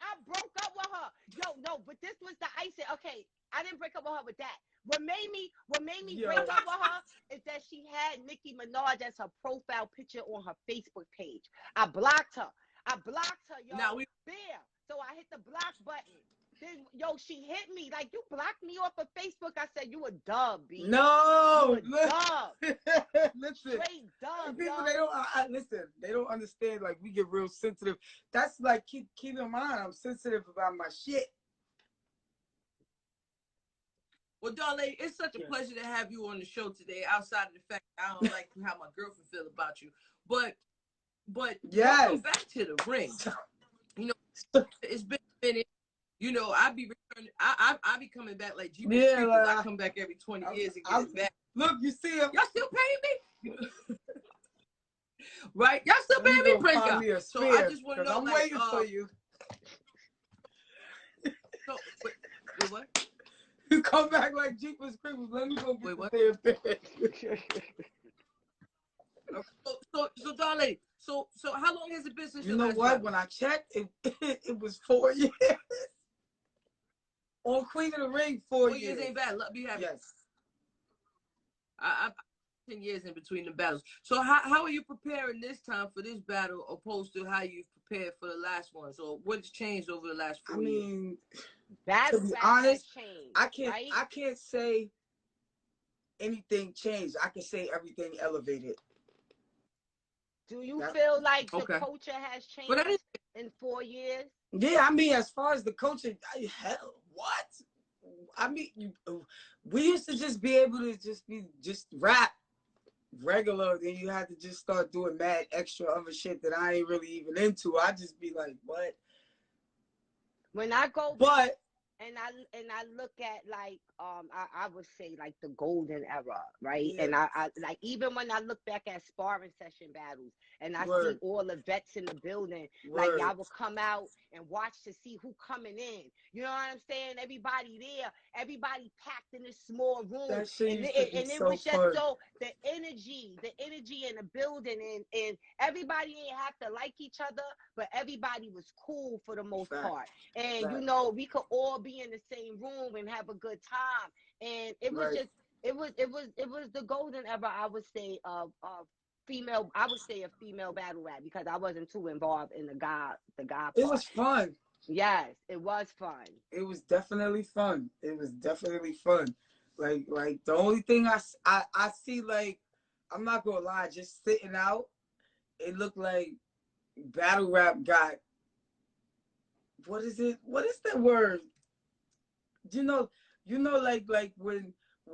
I broke up with her. Yo, no, but this was the icing. Okay, I didn't break up with her with that. What made me break up with her is that she had Nicki Minaj as her profile picture on her Facebook page. I blocked her, yo. Now So I hit the block button. Then, yo, she hit me. Like, you blocked me off of Facebook. I said, you a dub, B. No. You a dub. Listen. Straight dub, People, yo. they don't listen. They don't understand. Like, we get real sensitive. That's like, keep in mind, I'm sensitive about my shit. Well, darling, it's such a pleasure to have you on the show today, outside of the fact that I don't like how my girlfriend feel about you. But welcome back to the ring. You know, it's been a minute. You know, I be returning. I be coming back like G. I come back every 20 years and get it back. Look, you see him. Y'all still paying me? Right? Y'all still paying me, Prince? So I just want to know, I'm waiting for you. So, wait, what? You come back like Jeepers Creepers. Let me go get the therapy. So, darling, so how long has it been since you know what? When I checked, it was 4 years. On Queen of the Ring, 4 years. 4 years ain't bad. Let me have yes. I'm 10 years in between the battles. So how are you preparing this time for this battle opposed to how you've prepared for the last one? So what's changed over the last 4 years? I mean, to be honest, changed, I can't say anything changed. I can say everything elevated. Do you feel like the culture has changed in 4 years? Yeah, I mean, as far as the culture, hell, what? I mean, we used to just be able to just rap regular. Then you had to just start doing mad extra other shit that I ain't really even into. I just be like, what? When I go back and I look at like I would say like the golden era, right? Yeah. And I like even when I look back at sparring session battles and I see all the vets in the building, like y'all will come out and watch to see who coming in. You know what I'm saying? Everybody there, everybody packed in this small room, that shit and it so was just fun. so the energy in the building, and everybody didn't have to like each other, but everybody was cool for the most part. And you know, we could all be in the same room and have a good time. And it was just it was the golden era, I would say, of female. I would say a female battle rap, because I wasn't too involved in the guy part. It was fun. Yes, it was fun. It was definitely fun. It was definitely fun. Like the only thing I see, like, I'm not gonna lie, just sitting out, it looked like battle rap got, what is it? What is that word? You know, like when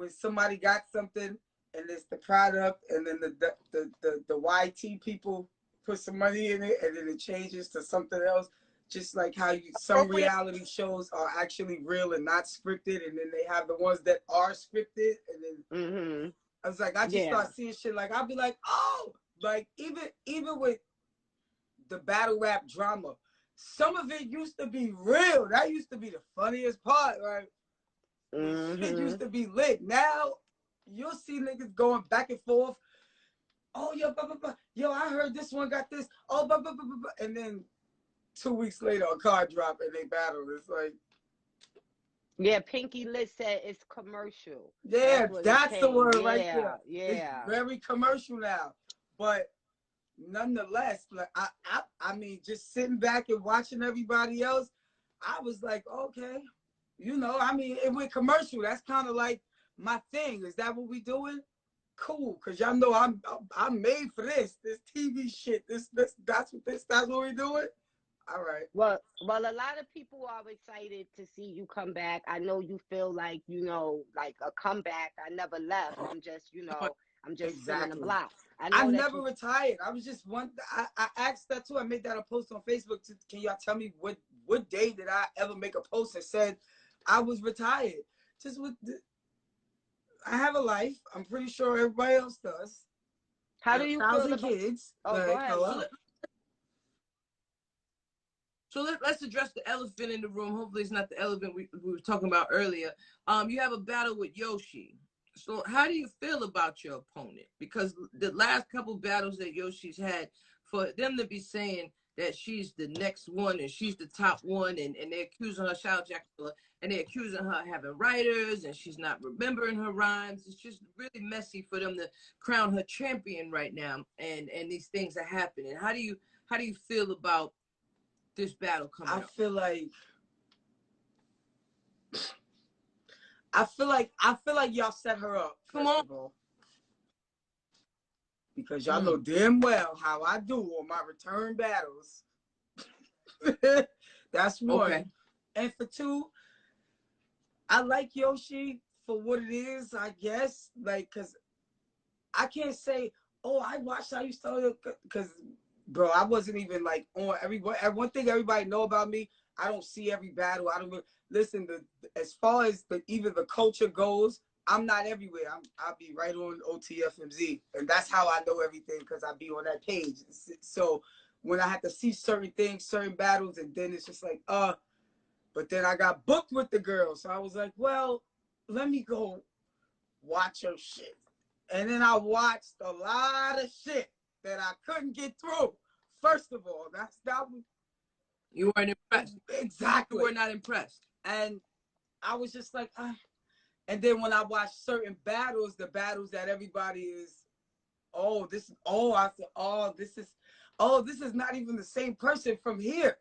somebody got something and it's the product, and then the YT people put some money in it, and then it changes to something else. just like how some reality shows are actually real and not scripted, and then they have the ones that are scripted, and then I was like, I just start seeing shit like I'll be like, oh, like even with the battle rap drama, some of it used to be real. That used to be the funniest part, right? It used to be lit. Now you'll see niggas going back and forth. Oh, yo, blah, blah, blah. Yo, I heard this one got this. Oh, blah, blah, blah, blah, blah. And then 2 weeks later, a car drop and they battle. It's like, yeah, Pinky Lit said it's commercial. Yeah, that's the word right there. Yeah. It's very commercial now. But nonetheless, like I mean, just sitting back and watching everybody else, I was like, okay, you know, I mean, it went commercial. That's kind of like my thing. Is that what we doing? Cool, cause y'all know I'm made for this TV shit. That's what we doing. All right. Well, a lot of people are excited to see you come back. I know you feel like, you know, like a comeback. I never left. I'm just, you know, I'm just sitting the block. I never retired. I was just I asked that too. I made that a post on Facebook. Can y'all tell me what day did I ever make a post that said I was retired? Just I have a life. I'm pretty sure everybody else does. How do you feel about kids? Oh, go ahead. So let's address the elephant in the room. Hopefully it's not the elephant we were talking about earlier. You have a battle with Yoshi. So how do you feel about your opponent? Because the last couple battles that Yoshi's had, for them to be saying that she's the next one and she's the top one, and they're accusing her, shout out Jack, and they're accusing her of having writers and she's not remembering her rhymes. It's just really messy for them to crown her champion right now, and these things are happening. How do you feel about this battle coming up? I feel like y'all set her up. Come on. Of all, because y'all know damn well how I do on my return battles. That's one. Okay. And for two, I like Yoshi for what it is, I guess. Like, cause I can't say, oh, I watched how you started, cause bro, I wasn't even like on one thing everybody know about me. I don't see every battle. I don't listen. As far as even the culture goes, I'm not everywhere. I'll be right on OTFMZ, and that's how I know everything, because I be on that page. So when I have to see certain things, certain battles, and then it's just like, but then I got booked with the girl, so I was like, well, let me go watch her shit, and then I watched a lot of shit that I couldn't get through. First of all, that was, you weren't impressed. Exactly. You were not impressed. And I was just like, and then when I watched certain battles, the battles that everybody is, this is not even the same person from here.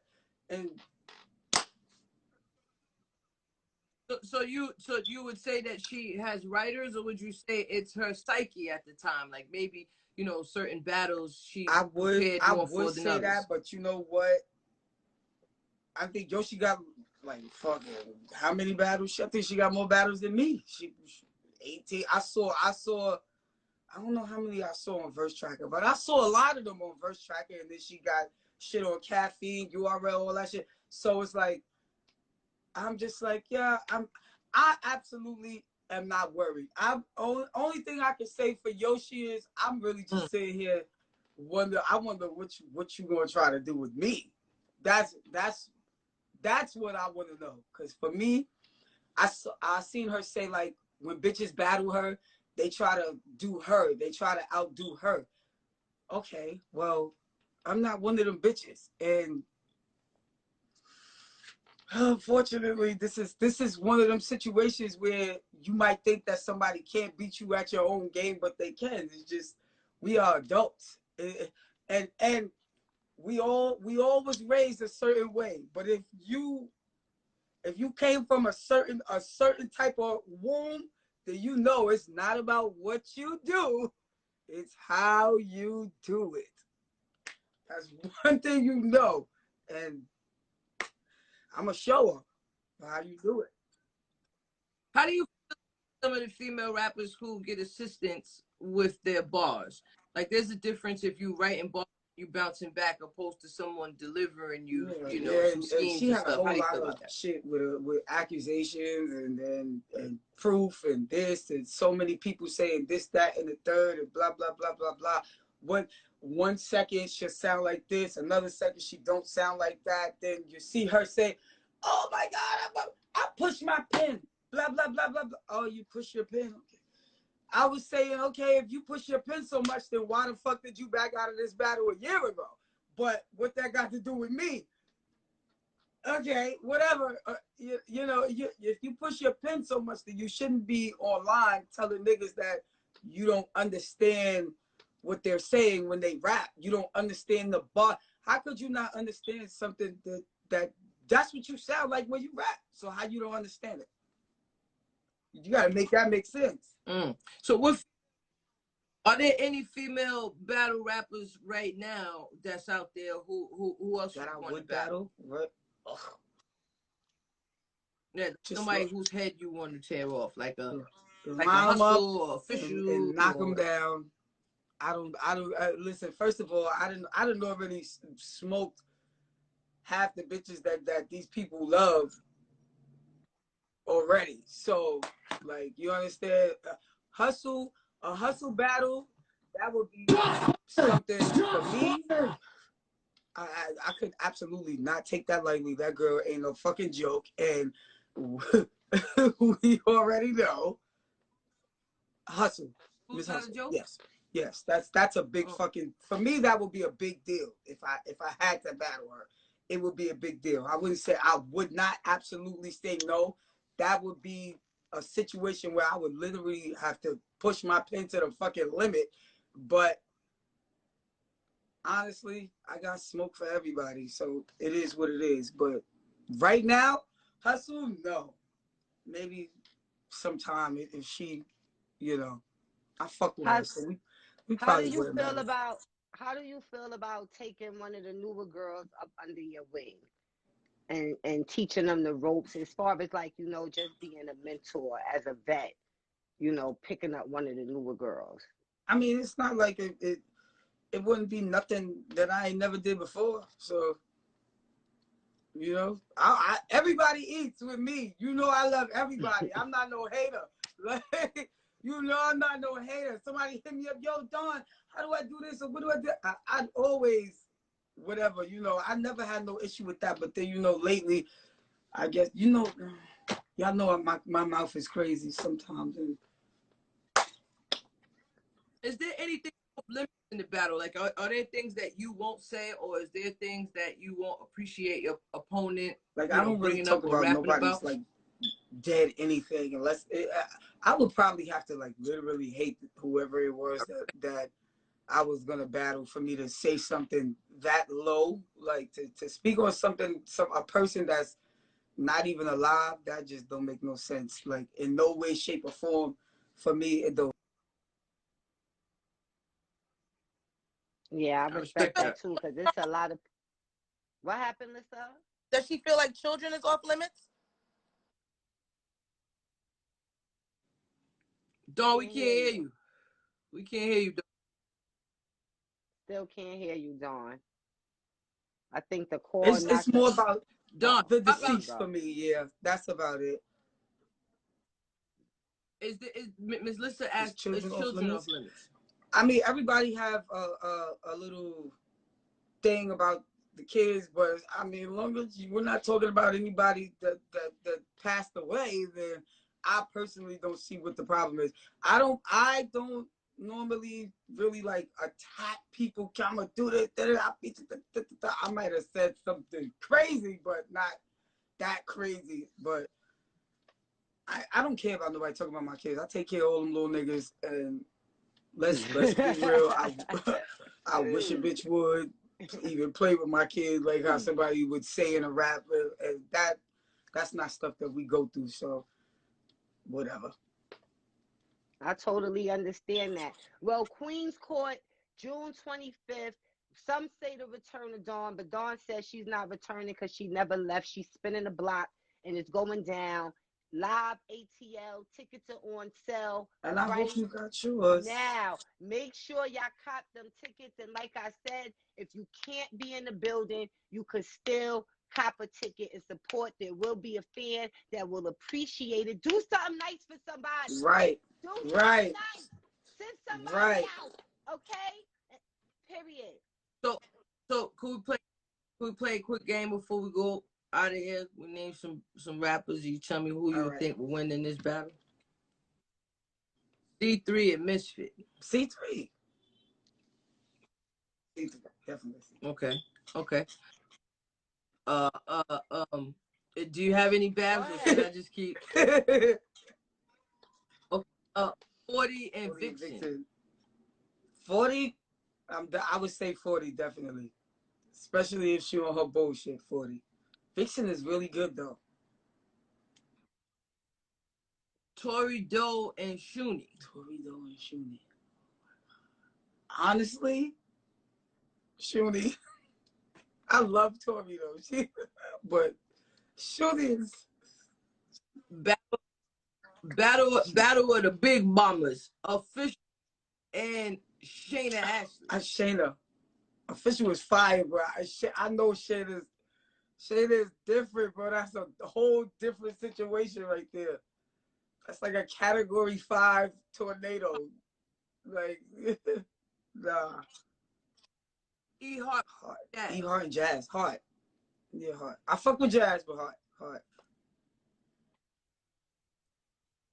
And so you would say that she has writers, or would you say it's her psyche at the time? Like maybe, you know, certain battles I would say that, but you know what? I think Yoshi got like fucking how many battles? I think she got more battles than me. She 18. I saw. I don't know how many I saw on Verse Tracker, but I saw a lot of them on Verse Tracker, and then she got shit on Caffeine, URL, all that shit. So it's like, I'm just like, yeah, I absolutely am not worried. Only thing I can say for Yoshi is I'm really just sitting here I wonder what you gonna try to do with me. That's what I want to know. Cause for me, I seen her say, like, when bitches battle her, they try to do her. They try to outdo her. Okay, well, I'm not one of them bitches, and unfortunately, this is one of them situations where you might think that somebody can't beat you at your own game, but they can. It's just, we are adults, and we all was raised a certain way. But if you came from a certain type of womb, then you know it's not about what you do, it's how you do it. That's one thing you know, and I'm a show her how you do it. How do you feel some of the female rappers who get assistance with their bars? Like, there's a difference if you write in bars you bouncing back opposed to someone delivering you, Yeah, you know, yeah, some and schemes she and had a stuff. How whole you lot feel of about that? shit with accusations and proof and this and so many people saying this, that, and the third and blah blah blah blah blah. One second she'll sound like this, another second she don't sound like that. Then you see her say, "Oh my God, I pushed my pen." Blah blah blah blah blah. Oh, you push your pen? Okay. I was saying, okay, if you push your pen so much, then why the fuck did you back out of this battle a year ago? But what that got to do with me? Okay, whatever. You know, if you push your pen so much, then you shouldn't be online telling niggas that you don't understand what they're saying when they rap. You don't understand the bar. How could you not understand something that's what you sound like when you rap? So how you don't understand it? You gotta make that make sense. So are there any female battle rappers right now that's out there who else that I would battle? What? Yeah, somebody whose head you want to tear off, like a Hustle or Official, and knock them down. I don't. Listen. First of all, I didn't already smoked half the bitches that these people love already. So, like, you understand? A hustle battle, that would be something for me. I could absolutely not take that lightly. That girl ain't no fucking joke, and we already know. Hustle. Miss Hustle. Yes. That's a big fucking, for me. That would be a big deal if I had to battle her. It would be a big deal. I wouldn't say I would not absolutely say no. That would be a situation where I would literally have to push my pen to the fucking limit. But honestly, I got smoke for everybody, so it is what it is. But right now, Hustle, no. Maybe sometime if she, you know, I fuck with her. So we probably wouldn't matter. How do you feel about taking one of the newer girls up under your wing and teaching them the ropes as far as, like, you know, just being a mentor as a vet, you know, picking up one of the newer girls? I mean, it's not like it wouldn't be nothing that I ain't never did before. So, you know, everybody eats with me. You know, I love everybody. I'm not no hater. Like, you know, I'm not no hater. Somebody hit me up, yo, Don, how do I do this? Or what do I do? I'd always, whatever, you know, I never had no issue with that. But then, you know, lately, I guess, you know, y'all know my mouth is crazy sometimes. And is there anything off limits in the battle? Like, are there things that you won't say, or is there things that you won't appreciate your opponent? Like, I don't really talk about nobody's like dead anything unless I would probably have to like literally hate whoever it was that I was gonna battle for me to say something that low, like to speak on a person that's not even alive. That just don't make no sense. Like, in no way, shape, or form for me it don't. Yeah, I respect that too, because it's a lot of. What happened, Lissa? Does she feel like children is off limits? Dawn, we can't hear you. We can't hear you, Dawn. Still can't hear you, Dawn. I think the call. It's more about Dawn, the deceased for me. Yeah, that's about it. Is Miss Lissa asked children off limits? I mean, everybody have a little thing about the kids, but I mean, as long as we're not talking about anybody that passed away, then I personally don't see what the problem is. I don't normally really like attack people. Come and do this. I might have said something crazy, but not that crazy. But I don't care about nobody talking about my kids. I take care of all them little niggas, and let's be real. I wish a bitch would even play with my kids like how somebody would say in a rap, and that's not stuff that we go through. So whatever. I totally understand that. Well, Queen's Court, June 25th. Some say the return of Dawn, but Dawn says she's not returning because she never left. She's spinning the block, and it's going down live ATL. Tickets are on sale. And I right hope you got yours. now. Make sure y'all cop them tickets. And like I said, if you can't be in the building, you could still cop a ticket and support. There will be a fan that will appreciate it. Do something nice for somebody. Right. Do something Right. nice. Send somebody Right. out. Okay? Period. So could we play a quick game before we go out of here? We name some rappers. You tell me who you think will win in this battle. C3 and Misfit. C3. C3, definitely. Okay. Do you have any battles? Or should I just keep? Okay. 40 and Vixen. 40. I would say 40 definitely, especially if she on her bullshit. 40. Vixen is really good though. Tory Doe and Shuni. Honestly, Shuni. I love Tory though. But Shuni is battle of the Big Mamas. Official and Shayna Ashley. Shayna. Official is fire, bro. I know Shayna is different, bro. That's a whole different situation right there. That's like a category 5 tornado. Like, nah. E-Heart. E-Heart and Jazz. Heart. Yeah, Heart. I fuck with Jazz, but Heart.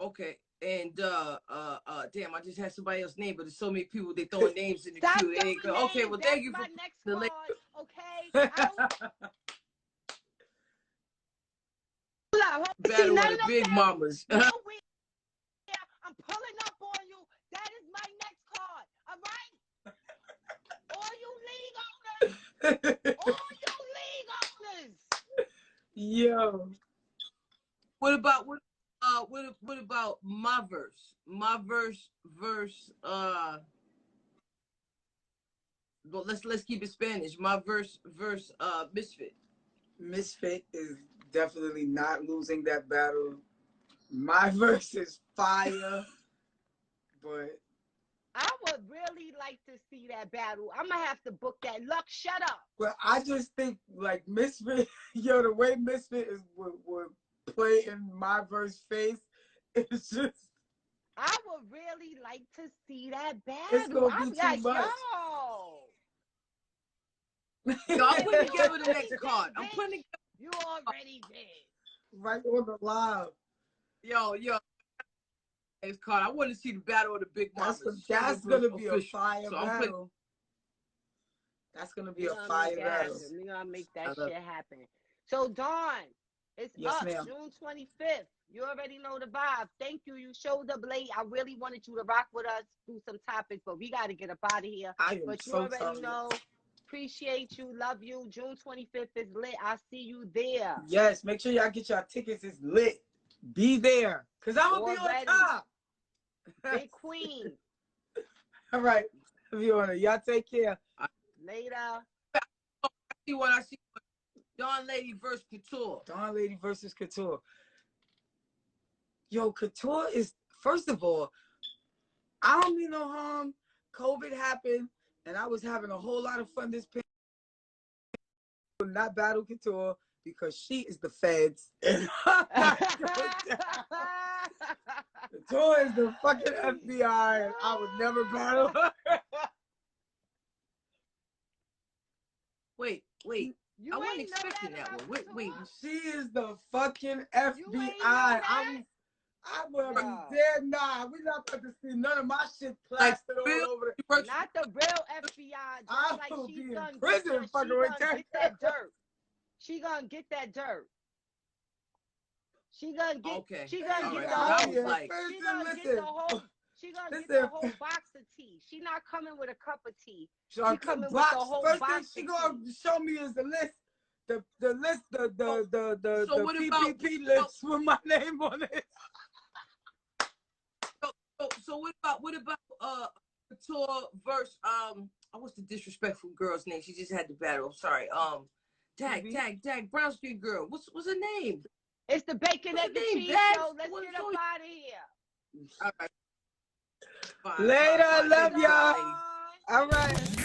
Okay. And damn, I just had somebody else's name, but there's so many people they throwing names in the Stop queue. throwing Okay, names. well That's thank you my for next the card, okay? battle of the Big Mamas. No, I'm pulling up on you. That is my next card. All right? All you league owners. Yo. What about my verse? My verse well, let's keep it Spanish. My verse Misfit. Misfit is definitely not losing that battle. My verse is fire, but I would really like to see that battle. I'm gonna have to book that. Luck, shut up. But I just think like Misfit, yo, the way Misfit would play in my verse face, it's just. I would really like to see that battle. It's gonna be I'm too like, much. Yo, I'm putting together the next card. I'm putting together. You already did. Right on the live. Yo. Next card. I want to see the battle of the Big Mamas. That's gonna be a fire battle. That's gonna be a fire battle. We're gonna make that shit happen. So Dawn, it's up June 25th. You already know the vibe. Thank you. You showed up late. I really wanted you to rock with us, do some topics, but we got to get up out of here. But you already know. Appreciate you. Love you. June 25th is lit. I'll see you there. Yes. Make sure y'all get your tickets. It's lit. Be there. Because I'm going to be on top. Big Queen. All right. Be on it. Y'all take care. Later. I see Dawn Lady versus Couture. Dawn Lady versus Couture. Yo, Couture is, first of all, I don't mean no harm. COVID happened, and I was having a whole lot of fun this past. Not battle Couture because she is the feds. And Couture is the fucking FBI, and I would never battle her. Wait. I wasn't expecting that one. Wait. She is the fucking FBI. I will be dead. Nah, we're not about to see none of my shit plastered all over the. Not the real FBI. I will be in prison fucking with that dirt. She gonna get that dirt. She gonna get. Okay. She gonna get the whole. She gonna get the whole box of tea. She not coming with a cup of tea. She coming with the whole box. First thing she gonna show me is the list. The list, the PPP list with my name on it. So what about Couture versus what's the disrespectful girl's name? She just had the battle. I'm sorry. Tag Brown Street girl. What's her name? It's the Bacon, Egg, and Cheese Show. Let's get up out of here. All right. Later, love y'all. All right.